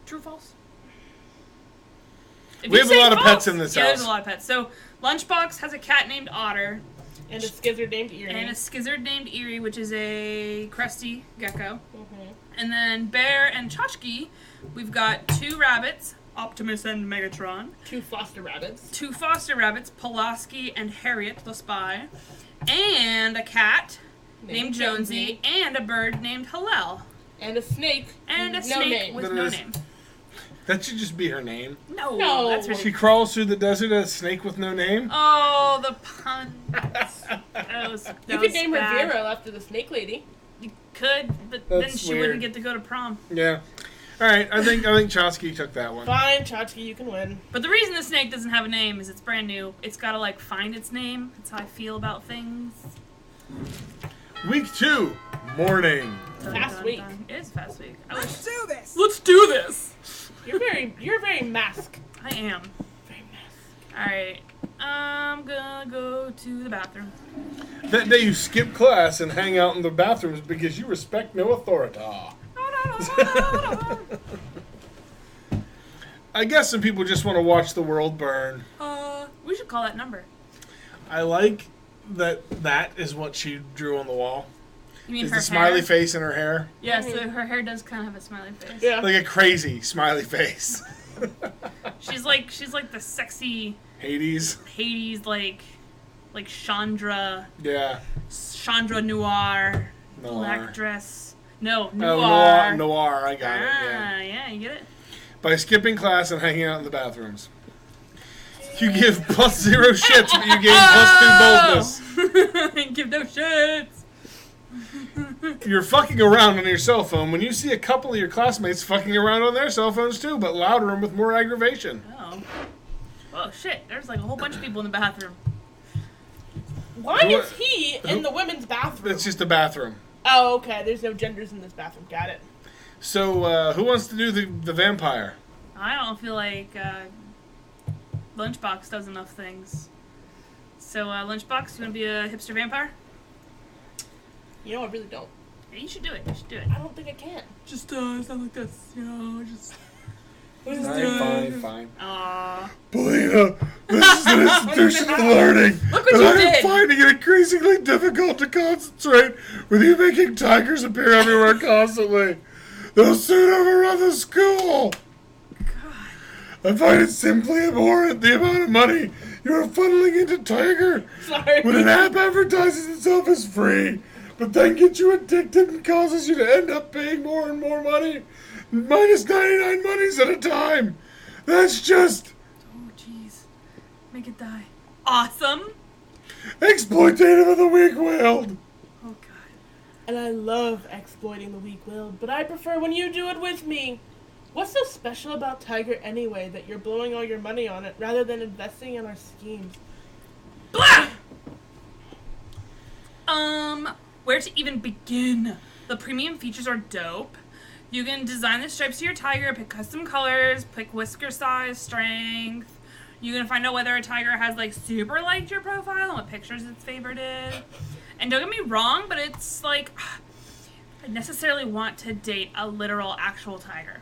True or false? If We you have a say lot of false- pets in this yeah, house. there's a lot of pets. So, Lunchbox has a cat named Otter, And a skizzard named Erie. and a skizzard named Erie, which is a crusty gecko. Mhm. And then Bear and Tchotchkey, we've got 2 rabbits, Optimus and Megatron, 2 foster rabbits. 2 foster rabbits, Pulaski and Harriet the Spy, and a cat named Jonesy, and a bird named Hillel, And a snake. and a no snake name. with That no is- name. That should just be her name. No, No. that's She ridiculous. crawls through the desert as a snake with no name. Oh, the pun. That was You was could name her bad. Vera after the snake lady. You could, but then That's she weird. wouldn't get to go to prom. Yeah. All right. I think Tchotchkey took that one. Fine, Tchotchkey, you can win. But the reason the snake doesn't have a name is it's brand new. It's got to, like, find its name. That's how I feel about things. Week 2, morning. Fast week. It is a fast week. Let's do this. Let's do this! You're very mask. I am. Very mask. Alright. I'm gonna go to the bathroom. That day you skip class and hang out in the bathrooms because you respect no authority. I guess some people just want to watch the world burn. We should call that number. I like that is what she drew on the wall. You mean Is her the smiley hair? face in her hair. Yeah, so her hair does kind of have a smiley face. Yeah. Like a crazy smiley face. She's like the sexy Hades. Hades, like Chandra Yeah. Noir, Noir. black dress. No, Oh, Noir. noir, I got it. Yeah. Yeah, you get it. By skipping class and hanging out in the bathrooms. You give +0 shits, but you gain +2 boldness. Give no shits. You're fucking around on your cell phone when you see a couple of your classmates fucking around on their cell phones too, but louder and with more aggravation. Oh shit! There's like a whole bunch of people in the bathroom. Why is he in the women's bathroom? It's just a bathroom. Oh, okay. There's no genders in this bathroom. Got it. So, who wants to do the vampire? I don't feel like Lunchbox does enough things. So Lunchbox, you wanna be a hipster vampire? You know, I really don't. Yeah, you should do it. You should do it. I don't think I can. Just sound like this, just. Fine. Aww. Polina, this is an institution of learning. Look what and you I'm did. finding it increasingly difficult to concentrate with you making tigers appear everywhere constantly. They'll soon overrun the school. I find it simply abhorrent the amount of money you are funneling into Tiger Sorry. when an app advertises itself as free, but then gets you addicted and causes you to end up paying more and more money, minus 99 monies at a time. That's just Oh jeez. Make it die. Awesome. exploitative of the weak-willed. Oh god. And I love exploiting the weak-willed, but I prefer when you do it with me. What's so special about Tiger anyway that you're blowing all your money on it rather than investing in our schemes? Blah! Where to even begin? The premium features are dope. You can design the stripes to your tiger, pick custom colors, pick whisker size, strength. You can find out whether a tiger has like super liked your profile and what pictures its favorited. And don't get me wrong, but it's like I necessarily want to date a literal actual tiger.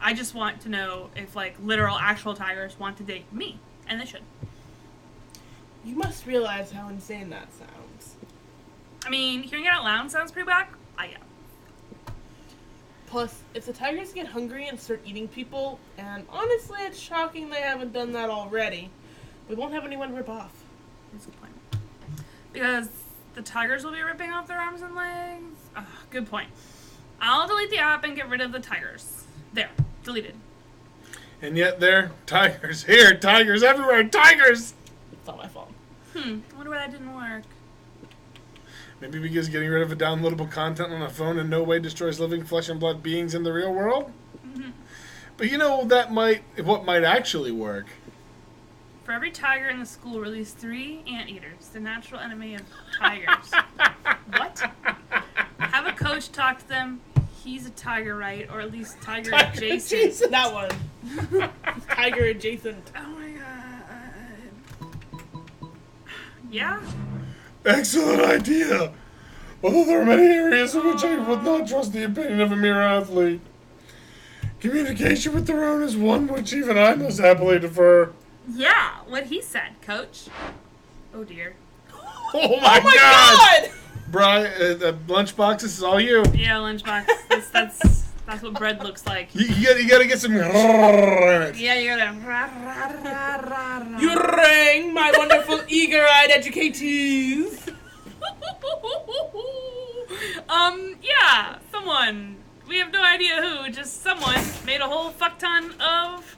I just want to know if like literal actual tigers want to date me, and they should. You must realize how insane that sounds. I mean, hearing it out loud sounds pretty whack. Yeah. Plus, if the tigers get hungry and start eating people, and honestly it's shocking they haven't done that already, we won't have anyone to rip off. That's a good point. Because the tigers will be ripping off their arms and legs. Good point. I'll delete the app and get rid of the tigers. There. Deleted. And yet there, tigers here, tigers everywhere, tigers! It's all my fault. I wonder why that didn't work. Maybe because getting rid of a downloadable content on a phone in no way destroys living flesh and blood beings in the real world? But you know, what might actually work For every tiger in the school, release 3 anteaters, the natural enemy of tigers. What? Have a coach talk to them. He's a tiger, right? Or at least tiger adjacent. That one. Tiger adjacent. Oh my god. Yeah? Excellent idea. Although there are many areas in which I would not trust the opinion of a mere athlete. Communication with their own is one which even I must happily defer. Yeah, what he said, coach. Oh dear. Oh my god! Brian, Lunchbox, this is all you. Yeah, Lunchbox. That's what bread looks like. You gotta get some. Yeah, you gotta. You rang, my wonderful eager-eyed educatees. Yeah, someone. We have no idea who, just someone made a whole fuck ton of.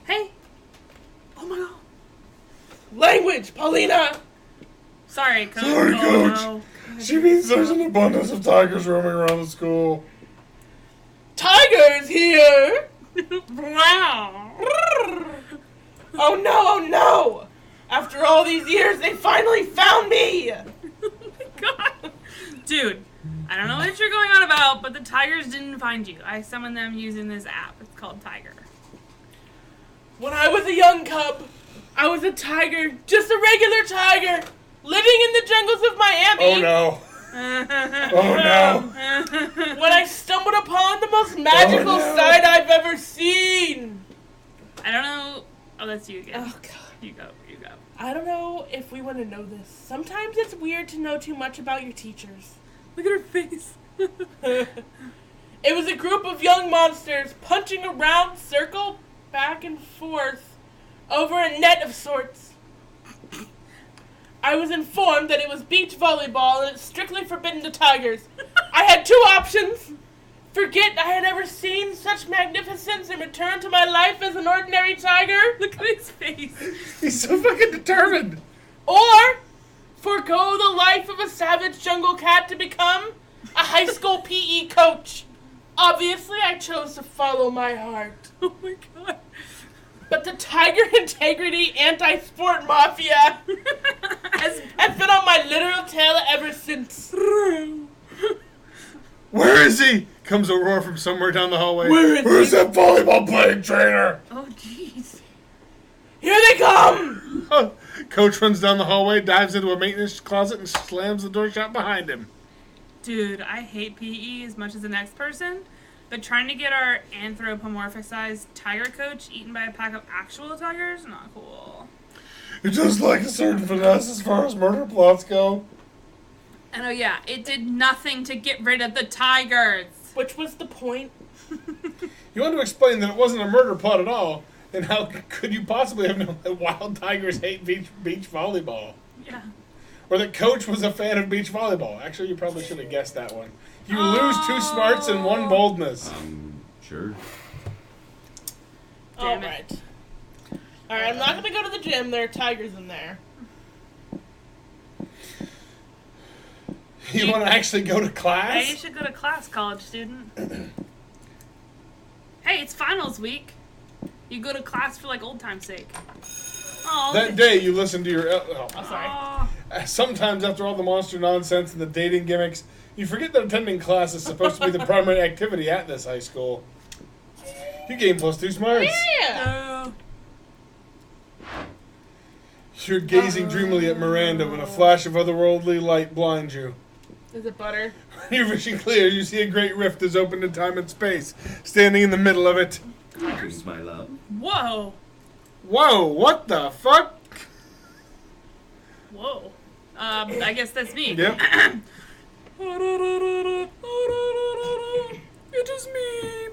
Hey. Oh my god. Language, Paulina. Sorry, coach. Sorry, Coach. No. She means there's an abundance of tigers roaming around the school. Tigers here. Wow. Oh no, oh no. After all these years, they finally found me. Oh my god. Dude, I don't know what you're going on about, but the tigers didn't find you. I summoned them using this app. It's called Tiger. When I was a young cub, I was a tiger, just a regular tiger, living in the jungles of Miami. Oh no. Oh no. When I stumbled upon the most magical sight I've ever seen. I don't know. Oh, that's you again. Oh god. You go. I don't know if we want to know this. Sometimes it's weird to know too much about your teachers. Look at her face. It was a group of young monsters punching a round circle back and forth over a net of sorts. I was informed that it was beach volleyball and it's strictly forbidden to tigers. I had 2 options. Forget I had ever seen such magnificence and return to my life as an ordinary tiger. Look at his face. He's so fucking determined. Or forgo the life of a savage jungle cat to become a high school PE coach. Obviously, I chose to follow my heart. Oh my god. But the tiger integrity anti-sport mafia has been on my literal tail ever since. Where is he? Comes a roar from somewhere down the hallway. Where's that volleyball playing trainer? Oh jeez. Here they come! Coach runs down the hallway, dives into a maintenance closet, and slams the door shut behind him. Dude, I hate PE as much as the next person, but trying to get our anthropomorphized tiger coach eaten by a pack of actual tigers? Not cool. It does like a certain finesse as far as murder plots go. And oh yeah, it did nothing to get rid of the tigers. Which was the point? You want to explain that it wasn't a murder plot at all, and how could you possibly have known that wild tigers hate beach volleyball? Yeah. Or that Coach was a fan of beach volleyball. Actually, you probably should have guessed that one. You lose 2 smarts and 1 boldness. Sure. Damn it. Alright. Alright, I'm not gonna go to the gym. There are tigers in there. You want to actually go to Hey, you class? should go to class, college student. Hey, it's finals week. You go to class for like old time's sake. Oh, That day you listen to your... I'm sorry. Sometimes after all the monster nonsense and the dating gimmicks, you forget that attending class is supposed to be the primary activity at this high school. You gain +2 smarts. Yeah! You're gazing dreamily at Miranda when a flash of otherworldly light blinds you. Is it butter? Your vision clears, you see a great rift is opened in time and space, standing in the middle of it. Greetings, my love. Whoa. Whoa, what the fuck? Whoa. I guess that's me. Yep. It is me,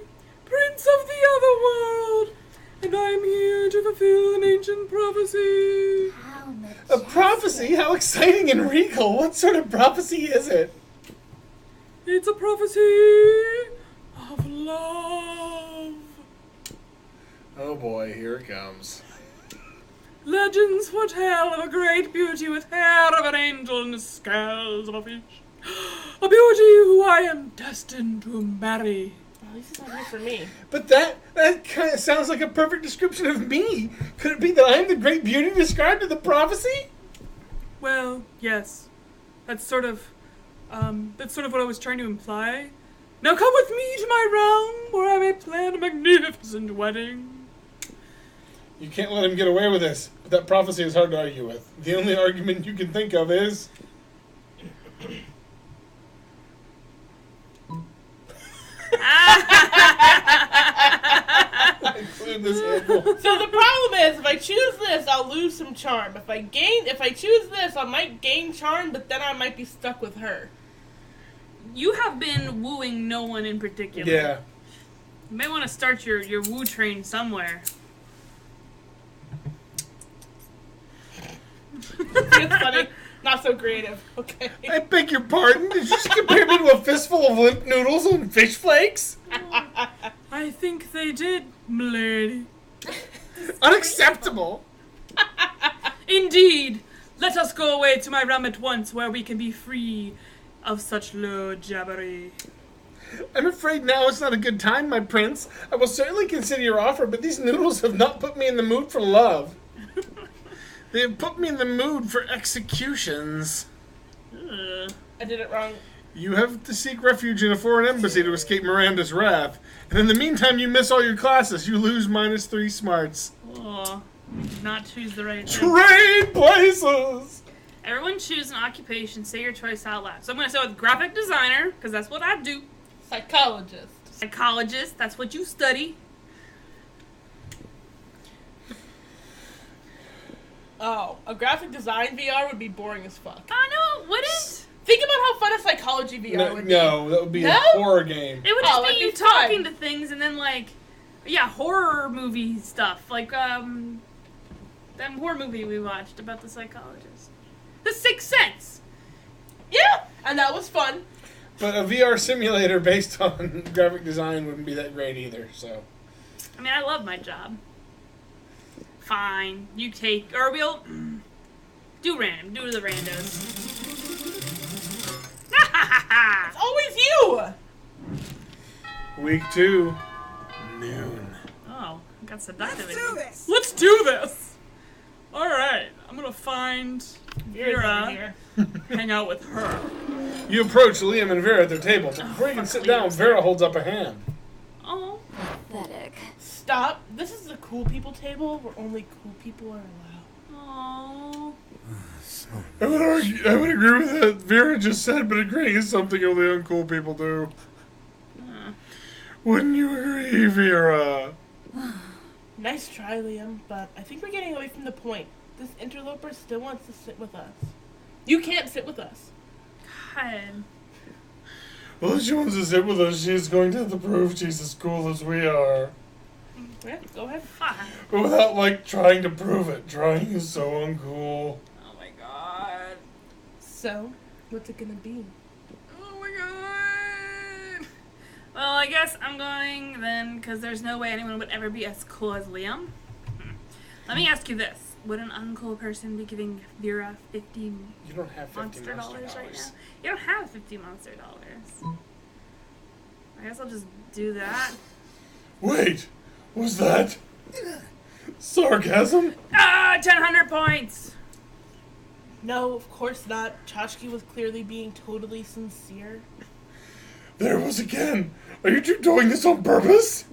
Prince of the Otherworld, and I am here to fulfill an ancient prophecy. How majestic. A prophecy? How exciting and regal. What sort of prophecy is it? It's a prophecy of love. Oh boy, here it comes. Legends foretell of a great beauty with hair of an angel and scales of a fish. A beauty who I am destined to marry. At least it's not here for me. But that kind of sounds like a perfect description of me. Could it be that I am the great beauty described in the prophecy? Well, yes. That's sort of what I was trying to imply. Now come with me to my realm, where I may plan a magnificent wedding. You can't let him get away with this. But that prophecy is hard to argue with. The only argument you can think of is... include this handle. So the problem is, if I choose this, I'll lose some charm. If I choose this, I might gain charm, but then I might be stuck with her. You have been wooing no one in particular. Yeah. You may want to start your woo train somewhere. It's funny. Not so creative. Okay. I beg your pardon? Did you just compare me to a fistful of limp noodles and fish flakes? I think they did, m'lady. Unacceptable. Indeed. Let us go away to my realm at once, where we can be free of such low jabbery. I'm afraid now is not a good time, my prince. I will certainly consider your offer, but these noodles have not put me in the mood for love. They have put me in the mood for executions. Ugh. I did it wrong. You have to seek refuge in a foreign embassy to escape Miranda's wrath. And in the meantime, you miss all your classes. You lose -3 smarts. Oh, you did not choose the right thing. Trade places! Everyone choose an occupation. Say your choice out loud. So I'm going to start with graphic designer, because that's what I do. Psychologist. Psychologist, that's what you study. Oh, a graphic design VR would be boring as fuck. Oh, no, it wouldn't. Think about how fun a psychology VR would be. No, that would be a No? horror game. It would just it'd be you be fun. talking to things and then, like, yeah, horror movie stuff. Like, that horror movie we watched about the psychologist. The Sixth Sense. Yeah, and that was fun. But a VR simulator based on graphic design wouldn't be that great either, so... I mean, I love my job. Fine. You take, or we'll do random. Do the randos. It's always you! Week 2, noon. Oh, I got seductive. Let's do this. Let's do this! Alright, I'm gonna find Vera's over Vera, here. hang out with her. You approach Liam and Vera at their table, but before you can fuck sit Liam's down, there. Vera holds up a hand. Oh. Pathetic. Stop. This is the cool people table where only cool people are allowed. Oh. I would agree with that Vera just said, but agreeing is something only uncool people do. Wouldn't you agree, Vera? Nice try, Liam, but I think we're getting away from the point. This interloper still wants to sit with us. You can't sit with us. God. Well, if she wants to sit with us, she's going to have to prove she's as cool as we are. Yeah, go ahead. Fine. But without, like, trying to prove it. Trying is so uncool. Oh my god. So, what's it gonna be? Oh my god. Well, I guess I'm going then, because there's no way anyone would ever be as cool as Liam. Let me ask you this. Would an uncool person be giving Vera $50 You don't have 50 monster dollars right now? You don't have 50 monster dollars. I guess I'll just do that. Wait, was that sarcasm? Ah, 1,000 points! No, of course not. Tchotchkey was clearly being totally sincere. There it was again. Are you two doing this on purpose?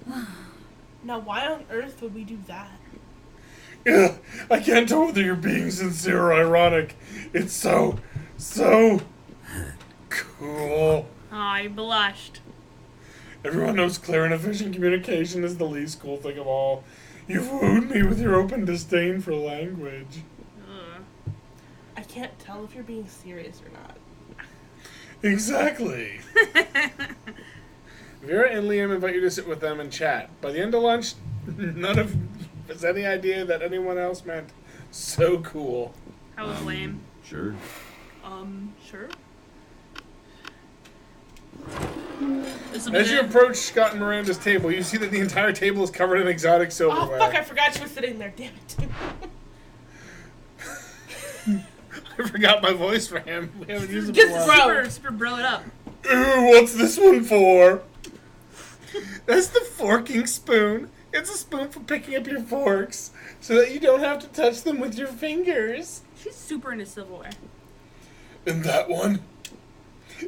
Now, why on earth would we do that? Yeah, I can't tell whether you're being sincere or ironic. It's so cool. Oh, I blushed. Everyone knows clear and efficient communication is the least cool thing of all. You've wooed me with your open disdain for language. Ugh. I can't tell if you're being serious or not. Exactly. Vera and Liam invite you to sit with them and chat. By the end of lunch, none of has any idea that anyone else meant so cool. That was lame. Sure. Sure. As you approach Scott and Miranda's table, you see that the entire table is covered in exotic Oh, silverware. fuck, I forgot she was sitting there. Damn it. I forgot my voice for him. We haven't used it Just for a while. bro. Super bro it up. Ooh, what's this one for? That's the forking spoon. It's a spoon for picking up your forks so that you don't have to touch them with your fingers. She's super into silverware. And that one?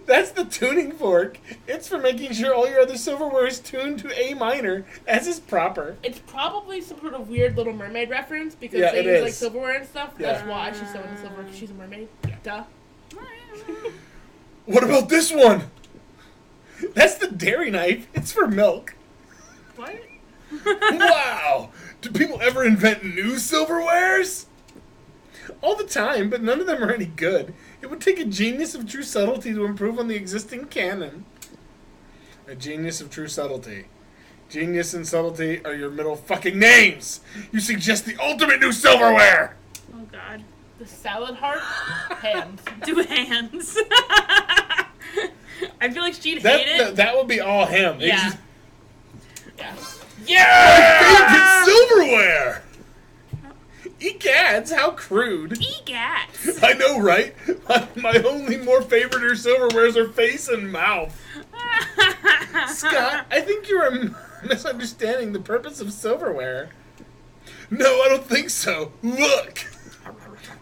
That's the tuning fork. It's for making sure all your other silverware is tuned to A minor, as is proper. It's probably some sort of weird Little Mermaid reference because Yeah, they it use is. like silverware and stuff. Yeah. That's why she's so into silverware, because she's a mermaid. Duh. What about this one? That's the dairy knife. It's for milk. What? Wow! Do people ever invent new silverwares? All the time, but none of them are any good. It would take a genius of true subtlety to improve on the existing canon. A genius of true subtlety. Genius and subtlety are your middle fucking names! You suggest the ultimate new silverware! Oh god. The salad heart? Hands. Do hands. I feel like she'd hate it. That would be all him. Yeah. Yeah. Favorite silverware! Egads, how crude. Egats. I know, right? My only more favorite or silverwares are face and mouth. Scott, I think you're misunderstanding the purpose of silverware. No, I don't think so. Look!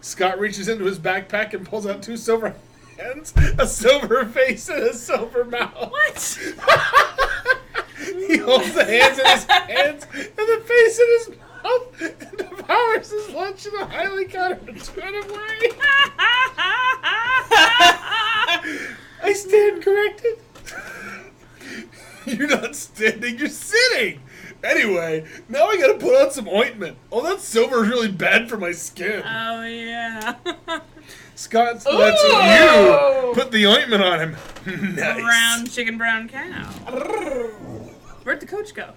Scott reaches into his backpack and pulls out 2 silver hands, a silver face, and a silver mouth. What? He holds the hands in his hands and the face in his mouth and devours his lunch in a highly counterintuitive way. I stand corrected. You're not standing, you're sitting. Anyway, now I gotta put on some ointment. Oh, that silver is really bad for my skin. Oh yeah. Scott lets you put the ointment on him. Nice. Brown chicken, brown cow. Where'd the coach go?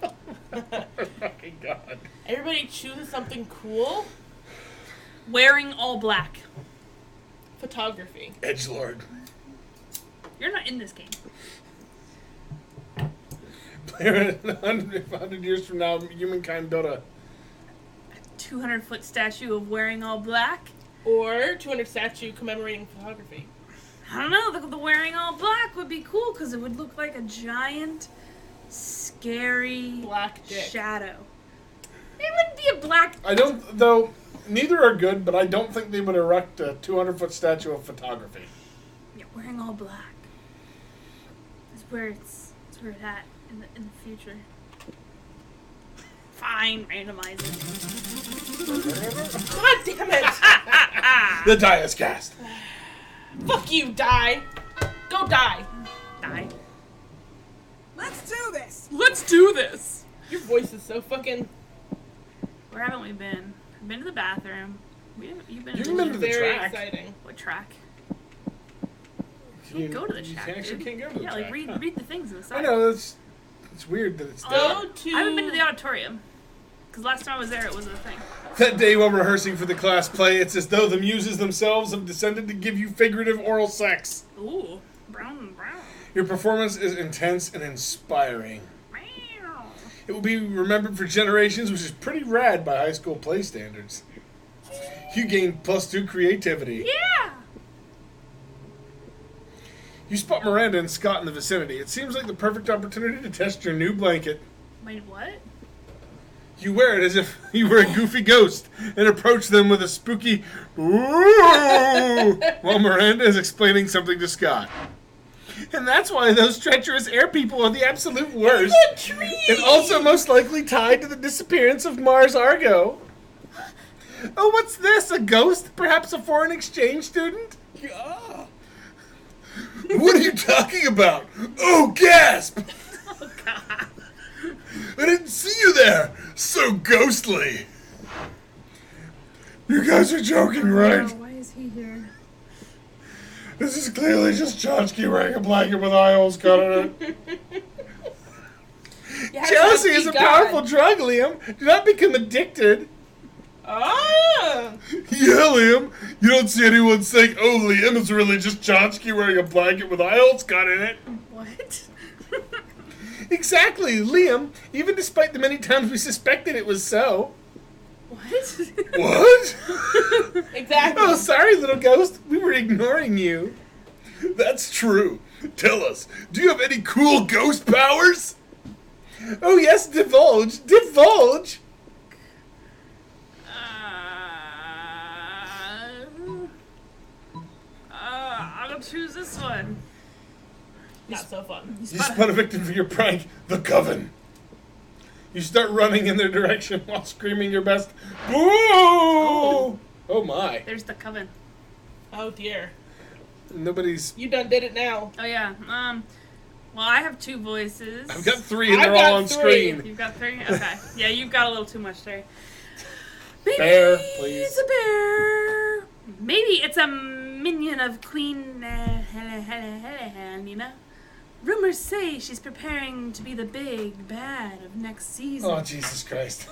Fucking God. Everybody choose something cool. Wearing all black. Photography. Edgelord. You're not in this game. Player 100 years from now, humankind built a 200-foot statue of wearing all black. Or 200 statue commemorating photography. I don't know. The wearing all black would be cool because it would look like a giant, scary Black dick. shadow. It wouldn't be a black. I don't, though, neither are good, but I don't think they would erect a 200-foot statue of photography. Yeah, wearing all black. It's where it's at in the future. Fine, randomize it. God damn it! The die is cast. Fuck you, die! Go die! Die. Let's do this. Let's do this. Your voice is so fucking Where haven't we been? I've been to the bathroom. You've been You've to been to the very track. exciting. what track? You can't go to the track. You actually dude. can't go to the yeah, track. like read huh? read the things on the I side. know, it's weird that it's there. Go to... I haven't been to the auditorium. Because last time I was there, it was a thing. That day while rehearsing for the class play, it's as though the muses themselves have descended to give you figurative oral sex. Ooh, brown. Your performance is intense and inspiring. Meow. It will be remembered for generations, which is pretty rad by high school play standards. You gain +2 creativity. Yeah! You spot Miranda and Scott in the vicinity. It seems like the perfect opportunity to test your new blanket. Wait, what? You wear it as if you were a goofy ghost and approach them with a spooky "Ooh," while Miranda is explaining something to Scott. And that's why those treacherous air people are the absolute worst. And also most likely tied to the disappearance of Mars Argo. Oh, what's this? A ghost? Perhaps a foreign exchange student? Yeah. What are you talking about? Oh, gasp! Oh, God. I didn't see you there! So ghostly! You guys are joking, right? Why is he here? This is clearly just Tchotchkey wearing a blanket with eye holes cut in it. Jealousy is a powerful drug, Liam. Do not become addicted. Ah! Yeah, Liam. You don't see anyone saying, oh, Liam, it's really just Tchotchkey wearing a blanket with eye holes cut in it. What? Exactly, Liam. Even despite the many times we suspected it was so. What? What? Exactly. Oh, sorry, little ghost. We were ignoring you. That's true. Tell us, do you have any cool ghost powers? Oh yes, divulge, divulge. I'll choose this one. Not so fun. You spot a victim for your prank, the coven. You start running in their direction while screaming your best. Boo! Oh my. There's the coven. Oh dear. Nobody's. You done did it now. Oh yeah. Well, I have 2 voices. I've got 3 and I've they're got all on 3. screen. You've got 3? Okay. Yeah, you've got a little too much there. Maybe Bear, please. it's a bear. Maybe it's a minion of Queen Helena. Rumors say she's preparing to be the big bad of next season. Oh Jesus Christ.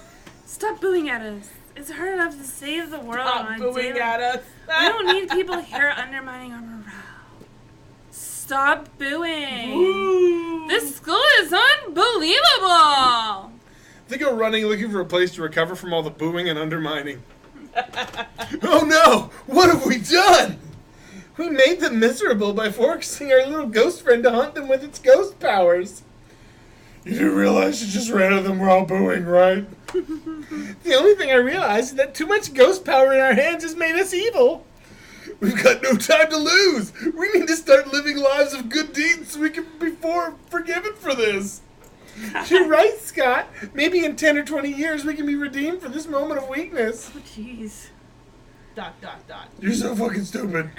Stop booing at us. It's hard enough to save the world on Stop a booing daily- at us. We don't need people here undermining our morale. Stop booing. Ooh. This school is unbelievable. They go running looking for a place to recover from all the booing and undermining. Oh no! What have we done? We made them miserable by forcing our little ghost friend to hunt them with its ghost powers. You do realize you just ran at them while booing, right? The only thing I realized is that too much ghost power in our hands has made us evil. We've got no time to lose. We need to start living lives of good deeds so we can be forgiven for this. You're right, Scott. Maybe in 10 or 20 years we can be redeemed for this moment of weakness. Oh, jeez. ... You're so fucking stupid.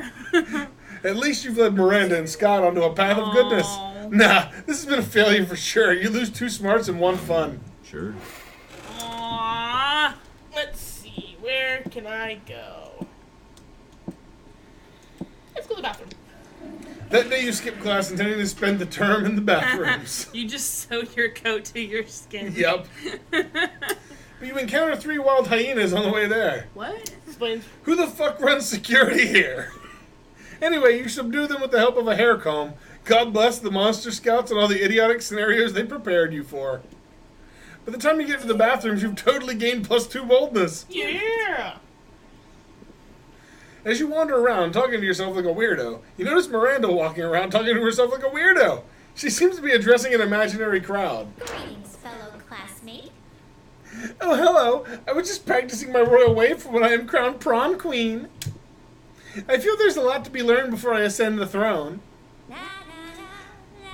At least you've led Miranda and Scott onto a path of goodness. Aw. Nah, this has been a failure for sure. You lose 2 smarts and 1 fun. Sure. Aww. Let's see. Where can I go? Let's go to the bathroom. That day you skipped class intending to spend the term in the bathrooms. You just sewed your coat to your skin. Yep. But you encounter 3 wild hyenas on the way there. What? Explains. Who the fuck runs security here? Anyway, you subdue them with the help of a hair comb. God bless the monster scouts and all the idiotic scenarios they prepared you for. By the time you get to the bathrooms, you've totally gained +2 boldness. Yeah. As you wander around talking to yourself like a weirdo, you notice Miranda walking around talking to herself like a weirdo. She seems to be addressing an imaginary crowd. Greetings, fellow classmate. Oh, hello. I was just practicing my royal wave for when I am crowned prom queen. I feel there's a lot to be learned before I ascend the throne. La, la, la,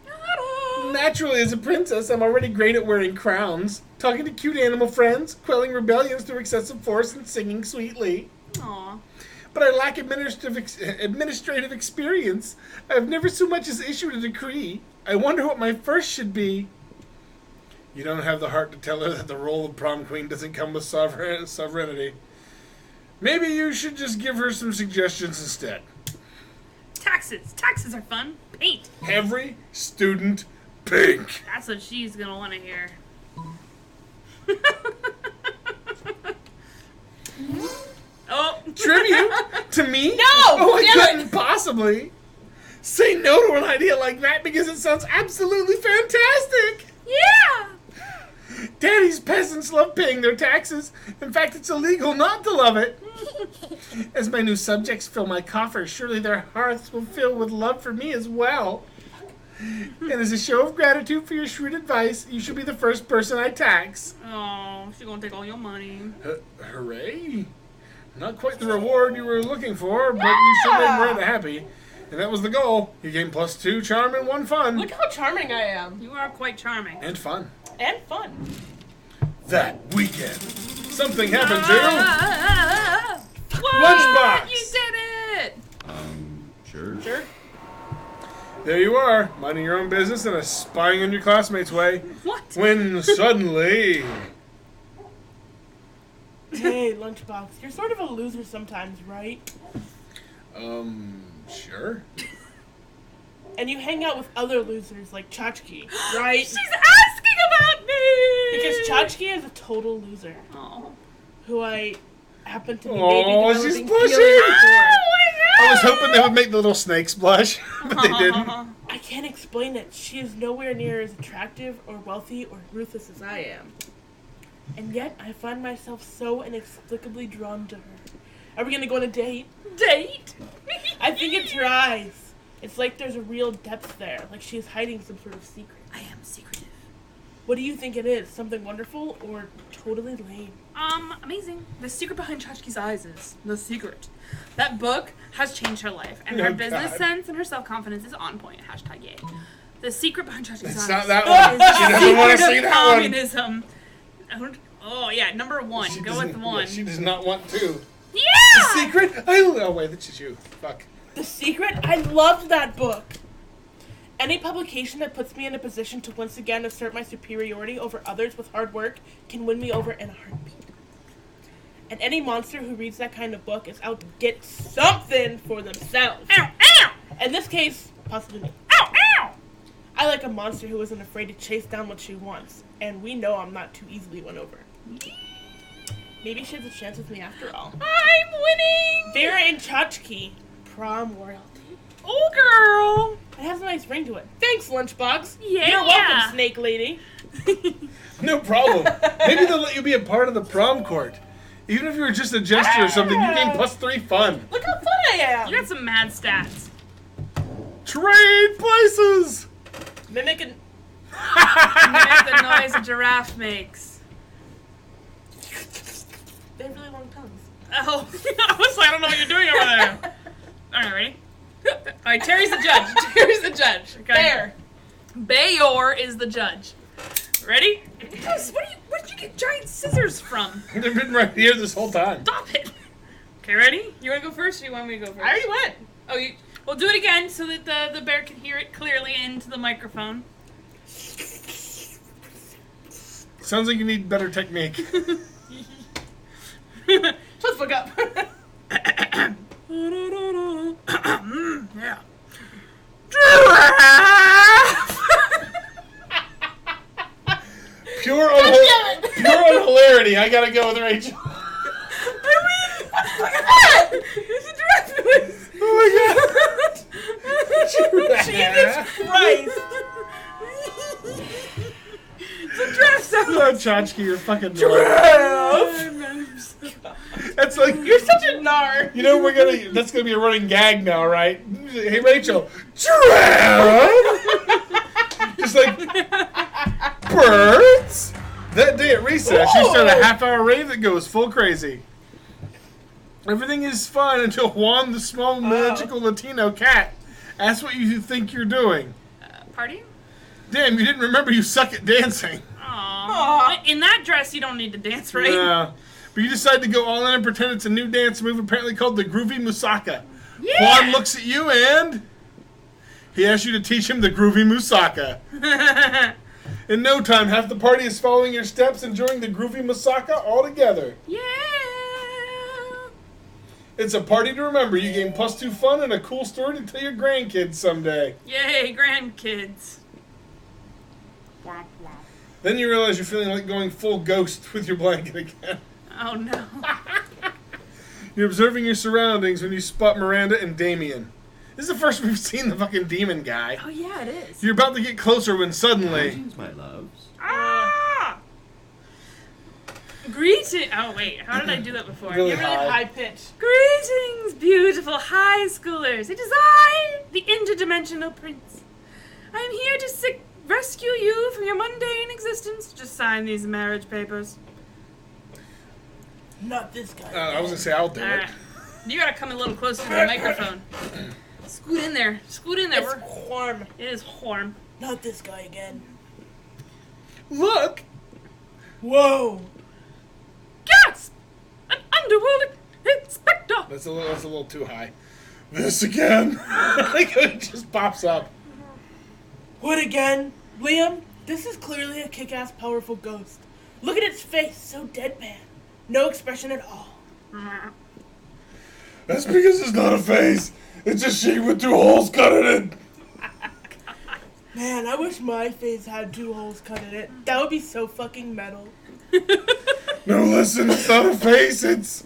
la, la. Naturally, as a princess, I'm already great at wearing crowns, talking to cute animal friends, quelling rebellions through excessive force, and singing sweetly. Aw. But I lack administrative experience. I've never so much as issued a decree. I wonder what my first should be. You don't have the heart to tell her that the role of prom queen doesn't come with sovereignty. Maybe you should just give her some suggestions instead. Taxes. Taxes are fun. Paint. Every student pink. That's what she's gonna want to hear. Oh. Tribute to me? No! Oh, I Damn it! couldn't possibly say no to an idea like that because it sounds absolutely fantastic. Yeah. Daddy's peasants love paying their taxes. In fact, it's illegal not to love it. As my new subjects fill my coffers, surely their hearts will fill with love for me as well. And as a show of gratitude for your shrewd advice, you should be the first person I tax. Oh, she's gonna take all your money. Hooray! Not quite the reward you were looking for, but you sure made Miranda happy. And that was the goal. You gained +2 charm and 1 fun. Look how charming I am. You are quite charming. And fun. And fun. That weekend, something happened to What? Lunchbox. You did it! Sure. Sure. There you are, minding your own business and spying on your classmates' way. What? When suddenly... Hey, Lunchbox, you're sort of a loser sometimes, right? Sure. And you hang out with other losers like Tchotchkey, right? She's asking about me! Because Tchotchkey is a total loser Oh. who I happen to be Aw, maybe she's developing blushing. feelings for. I was hoping they would make the little snakes blush, but they didn't. I can't explain it. She is nowhere near as attractive or wealthy or ruthless as I am. And yet, I find myself so inexplicably drawn to her. Are we gonna go on a date? Date? I think it's her eyes. It's like there's a real depth there, like she's hiding some sort of secret. I am secretive. What do you think it is? Something wonderful or totally lame? Amazing. The secret behind Tchotchkey's eyes is the secret. That book has changed her life, and her Oh, business God. sense and her self-confidence is on point. Hashtag yay. The secret behind Tchotchkey's It's eyes not that one. is She doesn't want to secret see of that one. communism. Oh yeah, number one. She Go with doesn't- one. yeah, she does not want to. Yeah. The secret? Oh wait, that's just you. Fuck. The Secret? I loved that book! Any publication that puts me in a position to once again assert my superiority over others with hard work can win me over in a heartbeat. And any monster who reads that kind of book is out to get something for themselves. Ow! Ow! In this case, possibly me. Ow! Ow! I like a monster who isn't afraid to chase down what she wants, and we know I'm not too easily won over. Maybe she has a chance with me after all. I'm winning. Vera and Tchotchkey, prom royalty. Oh, girl. It has a nice ring to it. Thanks, Lunchbox. Yeah. You're welcome, Snake Lady. No problem. Maybe they'll let you be a part of the prom court. Even if you were just a jester or something, you gain +3 fun. Look how fun I am. You got some mad stats. Trade places! Mimicking. Mimic the noise a giraffe makes. They have really long tongues. Oh, I was like, I don't know what you're doing over there. All right, ready? All right, Terry's the judge. Terry's the judge. Okay. There. Bayor is the judge. Ready? Yes, where did you get giant scissors from? They've been right here this whole time. Stop it. Okay, ready? You want to go first or you want me to go first? I already went. Oh, we'll do it again so that the bear can hear it clearly into the microphone. Sounds like you need better technique. Let's look up. Yeah. Giraffe! Pure unhilarity. I gotta go with Rachel. Look at that! There's a giraffe noise! Oh my god! Jesus Christ. It's a giraffe sound! Oh, Tchotchkey, you're fucking That's like You're such a nar. You know that's gonna be a running gag now, right? Hey Rachel, giraffe. Just like birds. That day at recess, she started a half-hour rave that goes full crazy. Everything is fine until Juan, the small magical Latino cat, asks what you think you're doing. Party? Damn, you didn't remember you suck at dancing. Aww. In that dress, you don't need to dance, right? Yeah. But you decide to go all in and pretend it's a new dance move apparently called the Groovy Musaka. Yeah. Juan looks at you and he asks you to teach him the Groovy Musaka. In no time, half the party is following your steps, enjoying the Groovy Musaka all together. Yeah. It's a party to remember. You gain +2 fun and a cool story to tell your grandkids someday. Yay, grandkids. Womp womp. Then you realize you're feeling like going full ghost with your blanket again. Oh no. You're observing your surroundings when you spot Miranda and Damien. This is the first we've seen the fucking demon guy. Oh yeah, it is. You're about to get closer when suddenly... Greetings, my loves. Ah! Greeting. Oh wait, how did I do that before? Really You're really high. high pitched. Greetings, beautiful high schoolers. It is I, the interdimensional prince. I am here to rescue you from your mundane existence. Just sign these marriage papers. Not this guy. I was gonna say I'll do it. Alright. You gotta come a little closer to the microphone. Scoot in there. Scoot in there. It's warm. It is warm. Not this guy again. Look! Whoa. Gasp! An underworld inspector! That's a little too high. This again? Like it just pops up. What again? Liam, this is clearly a kick-ass powerful ghost. Look at its face, so deadpan. No expression at all. That's because it's not a face. It's a sheet with 2 holes cut in it. Man, I wish my face had 2 holes cut in it. That would be so fucking metal. No, listen, it's not a face. It's...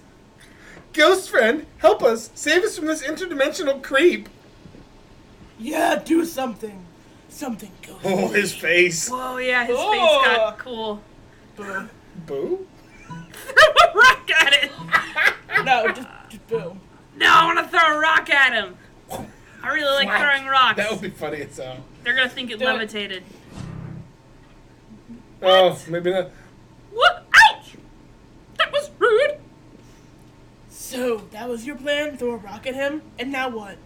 Ghost friend, help us. Save us from this interdimensional creep. Yeah, do something. Something ghost. Oh, his face. Whoa, yeah, his Oh. face got cool. Boo. Boo? Throw a rock at it! No, just boo. No, I want to throw a rock at him. I really like Whack. throwing rocks. That would be funny as hell. They're gonna think it Do it. levitated. Oh, maybe not. What? Ouch! That was rude. So, that was your plan? Throw a rock at him? And now what?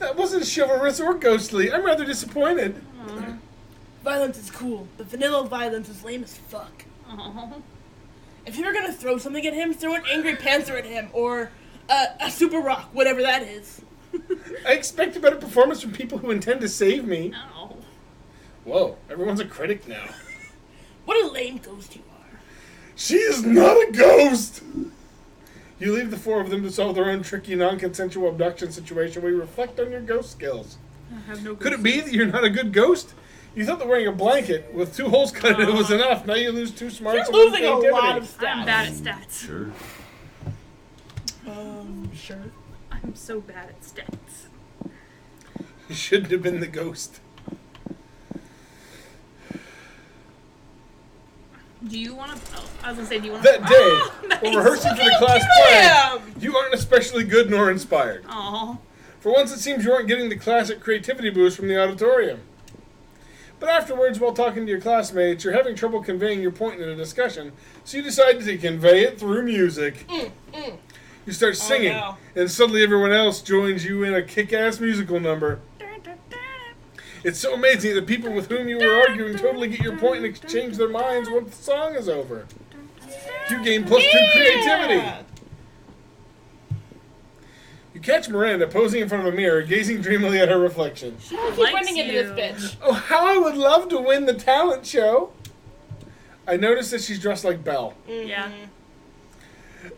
That wasn't chivalrous or ghostly. I'm rather disappointed. Violence is cool, but vanilla violence is lame as fuck. Oh. If you were gonna throw something at him, throw an angry panther at him, or a super rock, whatever that is. I expect a better performance from people who intend to save me. No. Whoa, everyone's a critic now. What a lame ghost you are. She is not a ghost! You leave the four of them to solve their own tricky, non-consensual abduction situation where you reflect on your ghost skills. I have no Could it be that you're not a good ghost? You thought that wearing a blanket with 2 holes cut in it was enough. Now you lose 2 smarts You're and losing a creativity. lot of stats. I'm bad at stats. Sure. Sure. I'm so bad at stats. You shouldn't have been the ghost. Do you want to? Oh, I was gonna say, do you want That day, Nice. while rehearsing for the class play, you aren't especially good nor inspired. Oh. For once, it seems you aren't getting the classic creativity boost from the auditorium. But afterwards, while talking to your classmates, you're having trouble conveying your point in a discussion, so you decide to convey it through music. You start singing, no. and suddenly everyone else joins you in a kick-ass musical number. It's so amazing that the people with whom you were arguing totally get your point and exchange their minds once the song is over. You gain +2 creativity. You catch Miranda posing in front of a mirror, gazing dreamily at her reflection. I keep Likes running into you. this bitch. Oh, how I would love to win the talent show. I noticed that she's dressed like Belle. Yeah.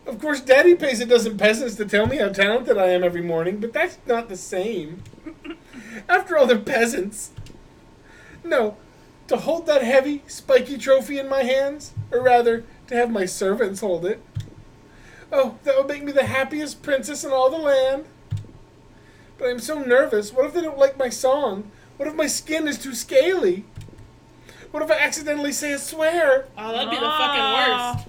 Of course, Daddy pays a dozen peasants to tell me how talented I am every morning, but that's not the same. After all, they're peasants. No, to hold that heavy, spiky trophy in my hands, or rather, to have my servants hold it. Oh, that would make me the happiest princess in all the land. But I'm so nervous. What if they don't like my song? What if my skin is too scaly? What if I accidentally say a swear? Oh, that'd be the fucking worst.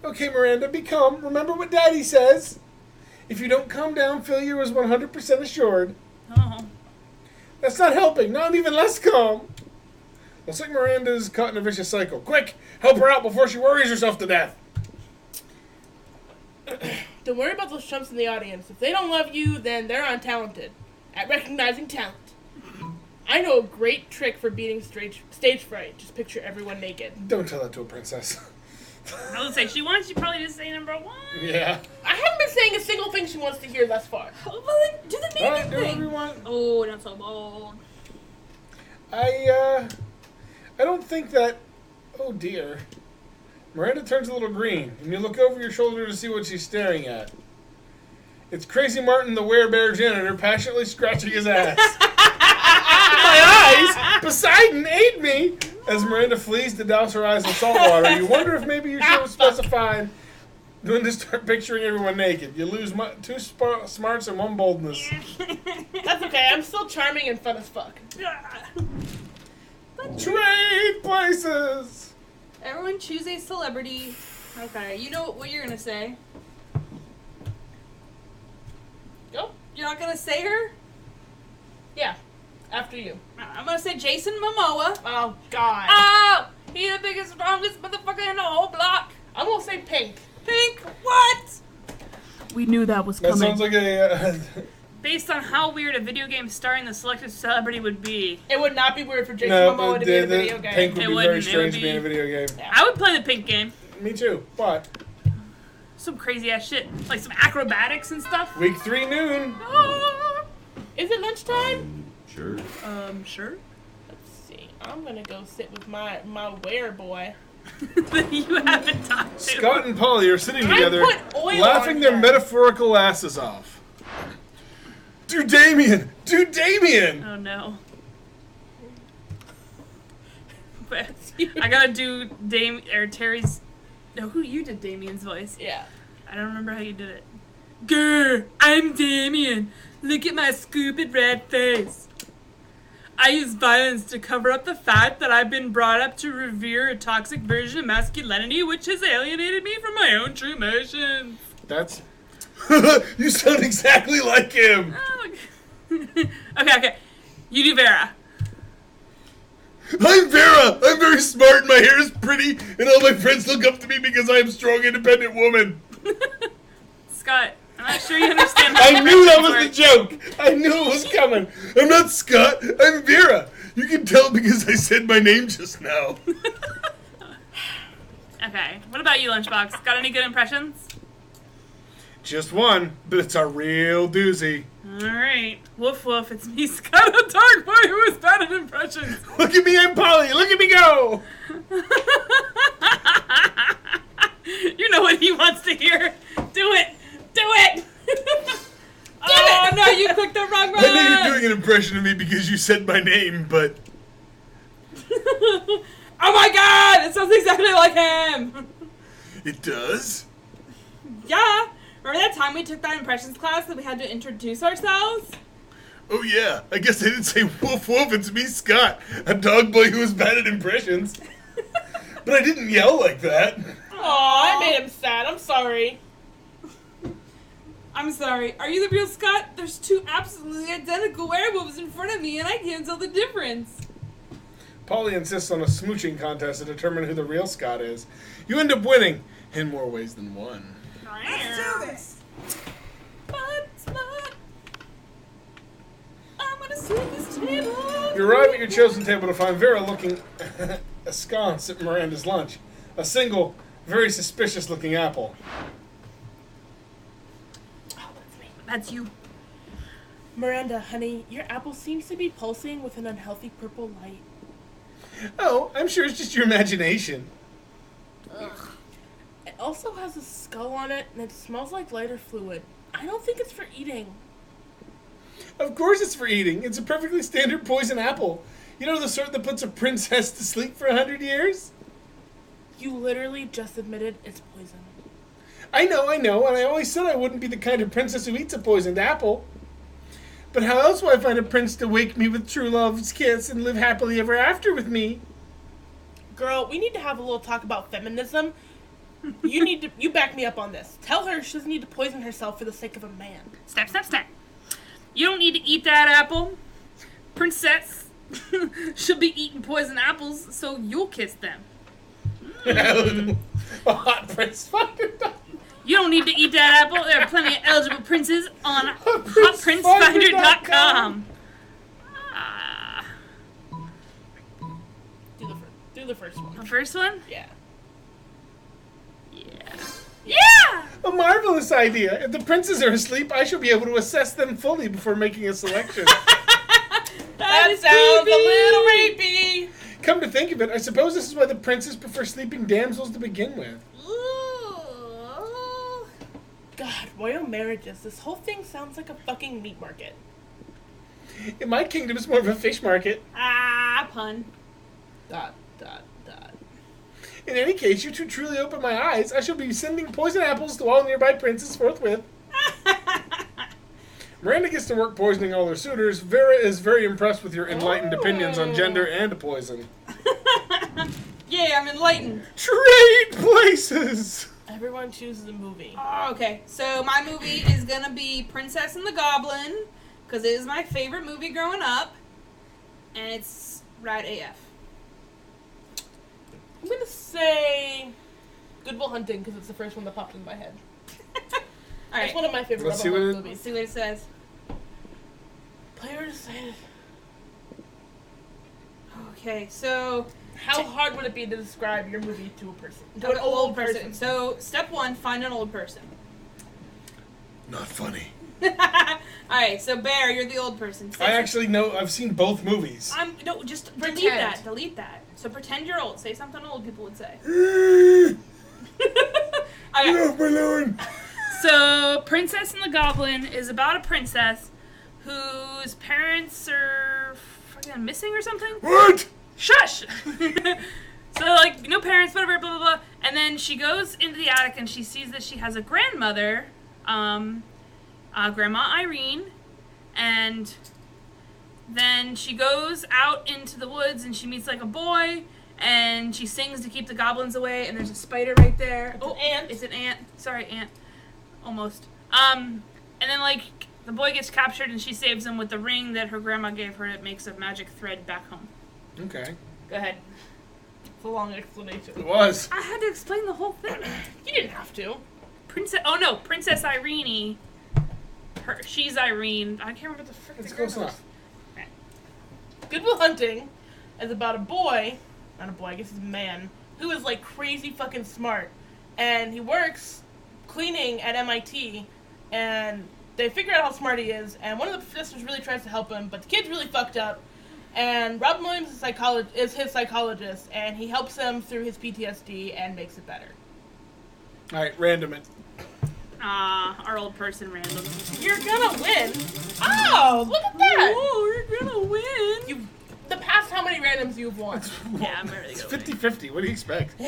Okay, Miranda, be calm. Remember what Daddy says. If you don't calm down, failure is 100% assured. Oh. That's not helping. Now I'm even less calm. Looks like Miranda's caught in a vicious cycle. Quick, help her out before she worries herself to death. Don't worry about those chumps in the audience. If they don't love you, then they're untalented at recognizing talent. I know a great trick for beating stage fright. Just picture everyone naked. Don't tell that to a princess. I was gonna say, she wants you probably to say number 1. Yeah. I haven't been saying a single thing she wants to hear thus far. Well, then do the All naked right, do whatever thing. you want. Oh, not so bold. I don't think that... Oh, dear. Miranda turns a little green, and you look over your shoulder to see what she's staring at. It's Crazy Martin, the werebear janitor, passionately scratching his ass. My eyes! Poseidon, aid me! As Miranda flees to douse her eyes in salt water, you wonder if maybe you should have specified when to start picturing everyone naked. You lose 2 smarts and 1 boldness. That's okay. I'm still charming and fun as fuck. Trade places! Everyone choose a celebrity. Okay, you know what you're gonna say. Go. You're not gonna say her? Yeah. After you. I'm gonna say Jason Momoa. Oh, God. Oh! He the biggest, strongest motherfucker in the whole block. I'm gonna say pink. Pink, what? We knew that was That sounds like a... Based on how weird a video game starring the selected celebrity would be, It would not be weird for Jason no, Momoa to be in a video game. Pink would It be wouldn't. very It strange would to be in a be- video game. I would play the pink game. Me too. What? Some crazy ass shit, like some acrobatics and stuff. Week 3 noon. Ah. Is it lunchtime? Sure. Sure. Let's see. I'm gonna go sit with my were boy. That you haven't talked to. Scott and Polly are sitting together, put oil laughing on their that. metaphorical asses off. Do Damien! Do Damien! Oh no. But I gotta do Terry's. No, who you did Damien's voice? Yeah. I don't remember how you did it. Grr, I'm Damien. Look at my stupid red face. I use violence to cover up the fact that I've been brought up to revere a toxic version of masculinity which has alienated me from my own true emotions. That's... You sound exactly like him! Oh, Okay. You do Vera. I'm Vera! I'm very smart, my hair is pretty, and all my friends look up to me because I am a strong, independent woman. Scott, I'm not sure you understand how I knew that was the directions joke! I knew it was coming. I'm not Scott, I'm Vera. You can tell because I said my name just now. work. Okay. What about you, Lunchbox? Got any good impressions? Just one, but it's a real doozy. Alright. Woof woof, it's me, Scott, a dark boy who is bad at impressions. Look at me, I'm Polly. Look at me go. You know what he wants to hear. Do it! Do it! Oh no, you clicked the wrong one! I know you're doing an impression of me because you said my name, but... Oh my god! It sounds exactly like him! It does? Yeah! Remember that time we took that impressions class that we had to introduce ourselves? Oh yeah, I guess I didn't say woof woof, it's me, Scott, a dog boy who is bad at impressions. But I didn't yell like that. Aw, I made him sad. I'm sorry. I'm sorry. Are you the real Scott? There's two absolutely identical werewolves in front of me and I can't tell the difference. Polly insists on a smooching contest to determine who the real Scott is. You end up winning, in more ways than one. Let's do this. I'm gonna sweep this table. You arrive at your chosen table to find Vera looking askance at Miranda's lunch. A single, very suspicious-looking apple. Oh, that's me. That's you. Miranda, honey, your apple seems to be pulsing with an unhealthy purple light. Oh, I'm sure it's just your imagination. It also has a skull on it, and it smells like lighter fluid. I don't think it's for eating. Of course it's for eating. It's a perfectly standard poison apple. You know, the sort that puts a princess to sleep for 100 years? You literally just admitted it's poison. I know, and I always said I wouldn't be the kind of princess who eats a poisoned apple. But how else will I find a prince to wake me with true love's kiss and live happily ever after with me? Girl, we need to have a little talk about feminism. You back me up on this. Tell her she doesn't need to poison herself for the sake of a man. Step. You don't need to eat that apple. Princess should be eating poison apples, so you'll kiss them. A hot prince finder. You don't need to eat that apple. There are plenty of eligible princes on hotprincefinder.com. Do the first one. The first one? Yeah. Yeah! A marvelous idea. If the princes are asleep, I shall be able to assess them fully before making a selection. That sounds a little rapey. Come to think of it, I suppose this is why the princes prefer sleeping damsels to begin with. God, royal marriages. This whole thing sounds like a fucking meat market. In my kingdom, it's more of a fish market. Pun. Dot. In any case, you two truly opened my eyes. I shall be sending poison apples to all nearby princes forthwith. Miranda gets to work poisoning all her suitors. Vera is very impressed with your enlightened opinions on gender and poison. Yeah, I'm enlightened. Trade places! Everyone chooses a movie. Oh, okay, so my movie is gonna be Princess and the Goblin, because it is my favorite movie growing up, and it's rad AF. I'm gonna say Good Will Hunting because it's the first one that popped into my head. Alright, It's one of my favorite Let's see Rebel what Mouse it- let's movies. see what it says. Player decided. Okay, so How hard would it be to describe your movie to a person? to an old person. So step one, find an old person. Not funny. Alright, so Bear, you're the old person. I actually know, I've seen both movies. No, just Pretend. delete that. So pretend you're old. Say something old people would say. Get Okay. off my lawn! So, Princess and the Goblin is about a princess whose parents are fucking missing or something. What? Shush! So, like, no parents, whatever, blah, blah, blah. And then she goes into the attic and she sees that she has a grandmother, Grandma Irene, and then she goes out into the woods and she meets, like, a boy, and she sings to keep the goblins away, and there's a spider right there. It's an ant. It's an ant. Sorry, ant. Almost. And then, like, The boy gets captured and she saves him with the ring that her grandma gave her. It makes a magic thread back home. Okay. Go ahead. It's a long explanation. It was. I had to explain the whole thing. You didn't have to. Princess Irene. She's Irene. I can't remember the frick. It's close enough. Good Will Hunting is about a boy, not a boy, I guess he's a man, who is like crazy fucking smart. And he works cleaning at MIT, and they figure out how smart he is, and one of the professors really tries to help him, but the kid's really fucked up. And Robin Williams is his psychologist, and he helps him through his PTSD and makes it better. Alright, random it. Our old person random. You're gonna win. Oh, look at that. Oh, you're gonna win. The past how many randoms you've won? Yeah, I'm really It's good. 50-50. What do you expect?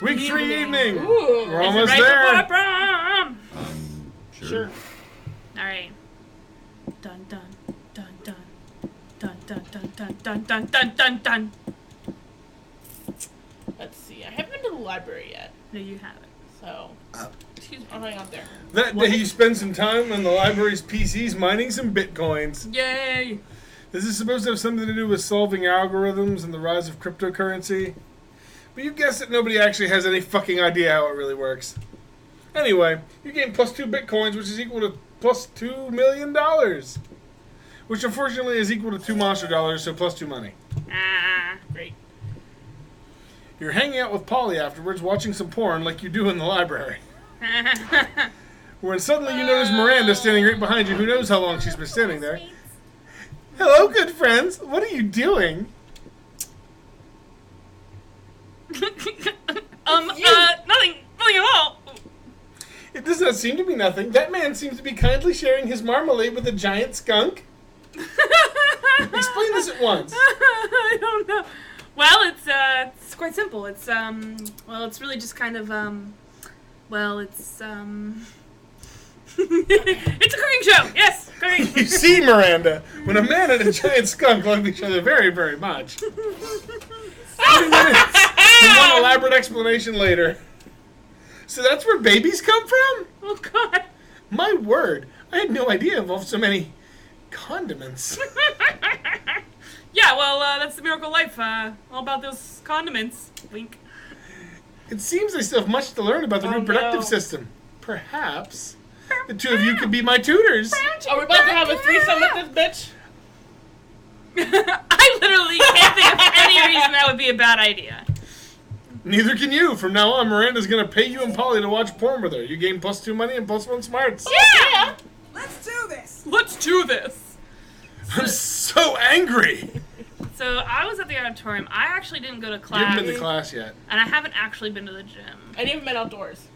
Week 3 evening. Ooh. We're almost right there. before prom. Sure. All right. Dun dun dun dun dun dun dun dun dun dun dun dun dun. Let's see. I haven't been to the library yet, No, you haven't. so Excuse me. I'll hang out there. That day you spend some time on the library's PCs mining some bitcoins. Yay! This is supposed to have something to do with solving algorithms and the rise of cryptocurrency. But you guessed it, nobody actually has any fucking idea how it really works. Anyway, you gain plus 2 bitcoins, which is equal to plus $2 million. Which unfortunately is equal to 2 monster dollars, so plus 2 money. Great. You're hanging out with Polly afterwards, watching some porn like you do in the library. When suddenly you notice Miranda standing right behind you. Who knows how long she's been standing there. Hello, good friends. What are you doing? Nothing at all. It does not seem to be nothing. That man seems to be kindly sharing his marmalade with a giant skunk. Explain this at once. I don't know. Well, it's quite simple. It's it's really just kind of it's it's a cooking show. Yes, cooking. You see, Miranda, when a man and a giant skunk love each other very, very much. 30 minutes and one elaborate explanation later. So that's where babies come from? Oh God. My word, I had no idea it involved so many condiments. Yeah, well, that's the miracle life. All about those condiments. Wink. It seems I still have much to learn about the reproductive system. Perhaps the two of you could be my tutors. Are we about to have a threesome with this bitch? I literally can't think of any reason that would be a bad idea. Neither can you. From now on, Miranda's going to pay you and Polly to watch porn with her. You gain plus 2 money and plus 1 smarts. Yeah! Let's do this. Let's do this. I'm so angry. So I was at the auditorium. I actually didn't go to You class. haven't been to class yet. And I haven't actually been to the gym. I never met outdoors.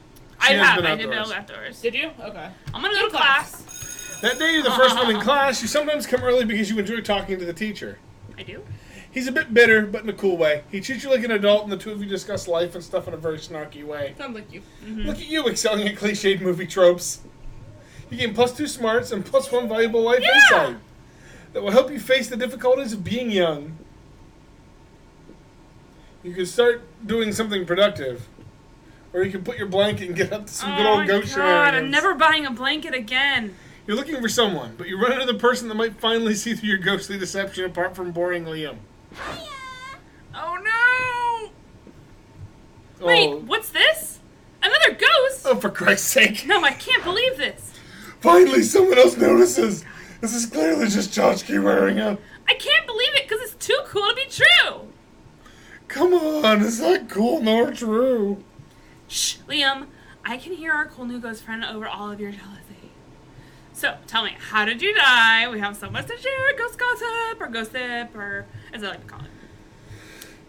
She has been I did outdoors. go outdoors. Did you? Okay. I'm gonna go to Good class. That day you're the first one in class. You sometimes come early because you enjoy talking to the teacher. I do? He's a bit bitter, but in a cool way. He treats you like an adult, and the two of you discuss life and stuff in a very snarky way. Sounds like you. Look at you excelling at cliched movie tropes. You gain plus 2 smarts and plus 1 valuable life insight that will help you face the difficulties of being young. You can start doing something productive, or you can put your blanket and get up to some good old ghost God, shenanigans. I'm never buying a blanket again. You're looking for someone, but you run into the person that might finally see through your ghostly deception apart from boring Liam. Oh no! Wait, what's this? Another ghost? Oh, for Christ's sake. No, I can't believe this. Finally, someone else notices. This is clearly just Tchotchkey wearing a... I can't believe it because it's too cool to be true. Come on, it's not cool nor true. Shh, Liam, I can hear our cool new ghost friend over all of your jealousy. So, tell me, how did you die? We have so much to share. Ghost gossip, or as I like to call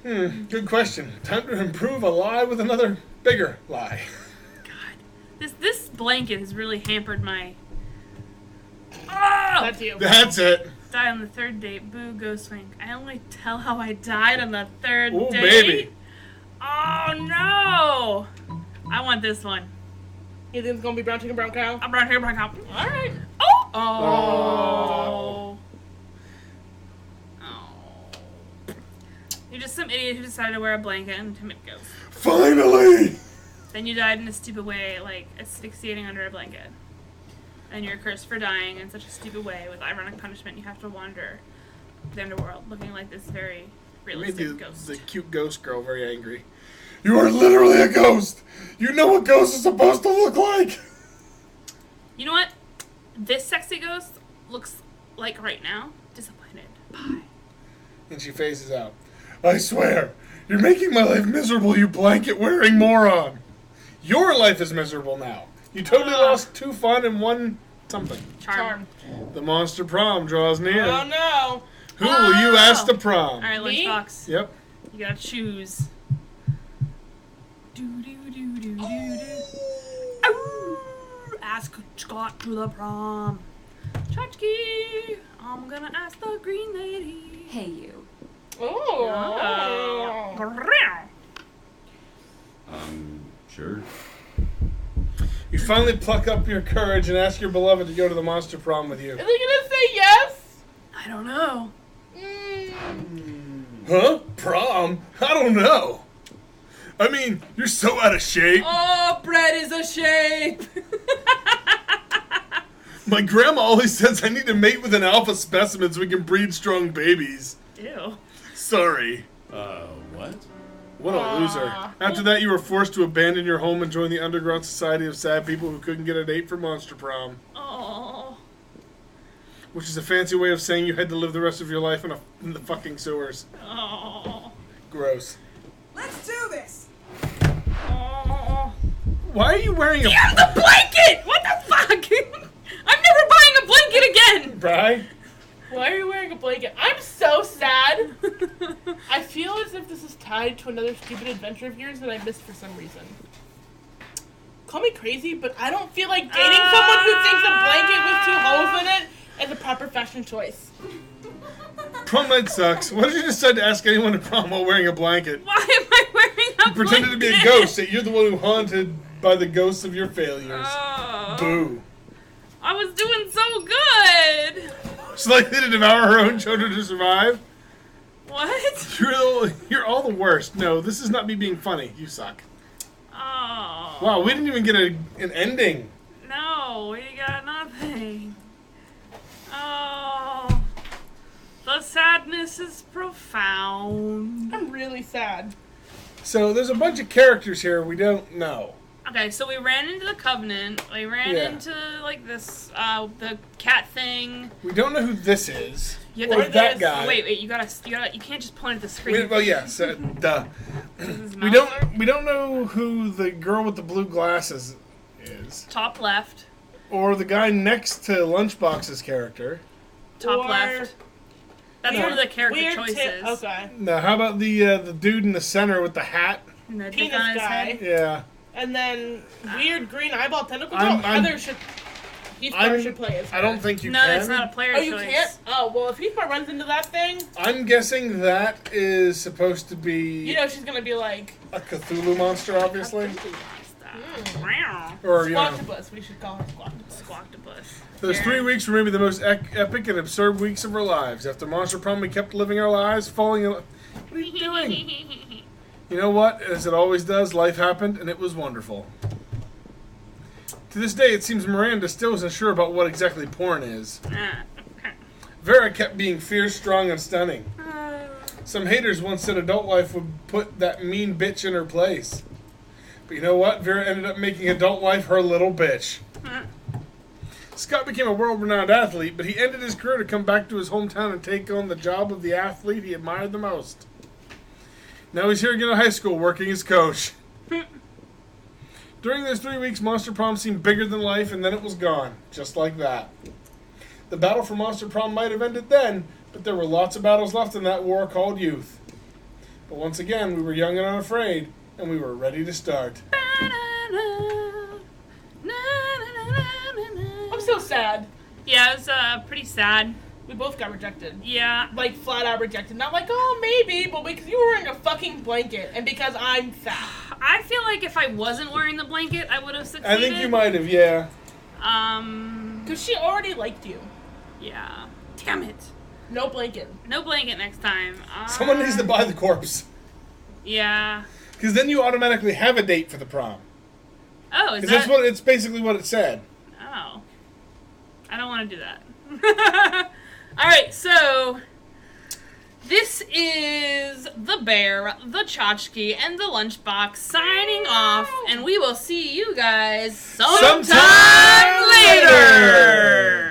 it. Good question. Time to improve a lie with another bigger lie. God, this blanket has really hampered my... Oh! That's you. That's it. Die on the third date. Boo, ghost wink. I only tell how I died on the third Ooh, date. baby. Oh, no. I want this one. You think it's gonna be brown chicken, brown cow? I'm right here, brown cow. All right. Oh! Oh. Oh. You're just some idiot who decided to wear a blanket and timid ghost. Finally! Then you died in a stupid way, like asphyxiating under a blanket. and you're cursed for dying in such a stupid way. With ironic punishment, you have to wander the underworld, looking like this very Made realistic ghost. the cute ghost girl very angry. You are literally a ghost! You know what ghosts are supposed to look like! You know what? This sexy ghost looks like right now disappointed. Bye. And she phases out. I swear, you're making my life miserable, you blanket-wearing moron! Your life is miserable now. You totally lost 2 fun and 1 something. Charm. The Monster Prom draws near. Oh no! Who will you ask to prom? All right, Me? Lunchbox. Yep. You gotta choose. Do do do do do do. Ask Scott to the prom. Tchotchkey. I'm gonna ask the green lady. Hey, you. Oh. Sure. You finally pluck up your courage and ask your beloved to go to the Monster Prom with you. Is he gonna say yes? I don't know. Huh? Prom? I don't know. I mean, you're so out of shape. Oh, bread is a shape. My grandma always says I need to mate with an alpha specimen so we can breed strong babies. Ew. Sorry. What? What a loser. After that, you were forced to abandon your home and join the underground society of sad people who couldn't get a date for Monster Prom. Oh. Which is a fancy way of saying you had to live the rest of your life in the fucking sewers. Oh. Gross. Let's do this. Oh. Why are you wearing a... Damn the blanket! What the fuck? I'm never buying a blanket again! Bri? Why are you wearing a blanket? I'm so sad. I feel as if this is tied to another stupid adventure of yours that I missed for some reason. Call me crazy, but I don't feel like dating someone who thinks a blanket with 2 holes in it is a proper fashion choice. Prom night sucks. Why did you decide to ask anyone to prom while wearing a blanket? Why am I wearing a You pretended to be a blanket? ghost, that you're the one who haunted by the ghosts of your failures. Oh. Boo. I was doing so good. She's likely to devour her own children to survive. What? You're all the worst. No, this is not me being funny. You suck. Oh. Wow, we didn't even get an ending. No, we got nothing. Oh. The sadness is profound. I'm really sad. So there's a bunch of characters here we don't know. Okay, so we ran into the Covenant. We ran Yeah. into, like, this, the cat thing. We don't know who this is. You Or have that guy. Wait, you can't just point at the screen. Well, yes, duh. This is We don't know who the girl with the blue glasses is, Top left. or the guy next to Lunchbox's character. Top Or- left. That's No. one of the character Weird choices. okay. Now, how about the dude in the center with the hat? And the dick Penis on his guy. head. Yeah, And then weird green eyeball tentacle. I'm- Heather should. Heathbar should play as her. I don't think you No, can. that's not a player Oh, choice. you can't? Oh, well, if Heathbar runs into that thing, I'm guessing that is supposed to be you know she's gonna be like, a Cthulhu monster, obviously. Meow. Or, you know, Squawktopus. We should call her Squawktopus. Squawktopus. those 3 weeks were maybe the most epic and absurd weeks of our lives. After Monster Prom, we kept living our lives, falling in... What are you doing? You know what? As it always does, life happened, and it was wonderful. To this day, it seems Miranda still isn't sure about what exactly porn is. Vera kept being fierce, strong, and stunning. Some haters once said adult life would put that mean bitch in her place. But you know what? Vera ended up making adult life her little bitch. Scott became a world-renowned athlete, but he ended his career to come back to his hometown and take on the job of the athlete he admired the most. Now he's here again in high school, working as coach. During those 3 weeks, Monster Prom seemed bigger than life, and then it was gone. Just like that. The battle for Monster Prom might have ended then, but there were lots of battles left in that war called youth. But once again, we were young and unafraid, and we were ready to start. I'm so sad. Yeah, it was pretty sad. We both got rejected. Yeah. Like, flat out rejected. Not like, oh, maybe, but because you were wearing a fucking blanket, and because I'm fat. I feel like if I wasn't wearing the blanket, I would have succeeded. I think you might have, yeah. Because she already liked you. Yeah. Damn it. No blanket. No blanket next time. Someone needs to buy the corpse. Yeah. Because then you automatically have a date for the prom. Oh, is Because that... it's basically what it said. Oh. I don't want to do that. Alright, so this is the bear, the Tchotchkey, and the lunchbox signing off, and we will see you guys sometime later.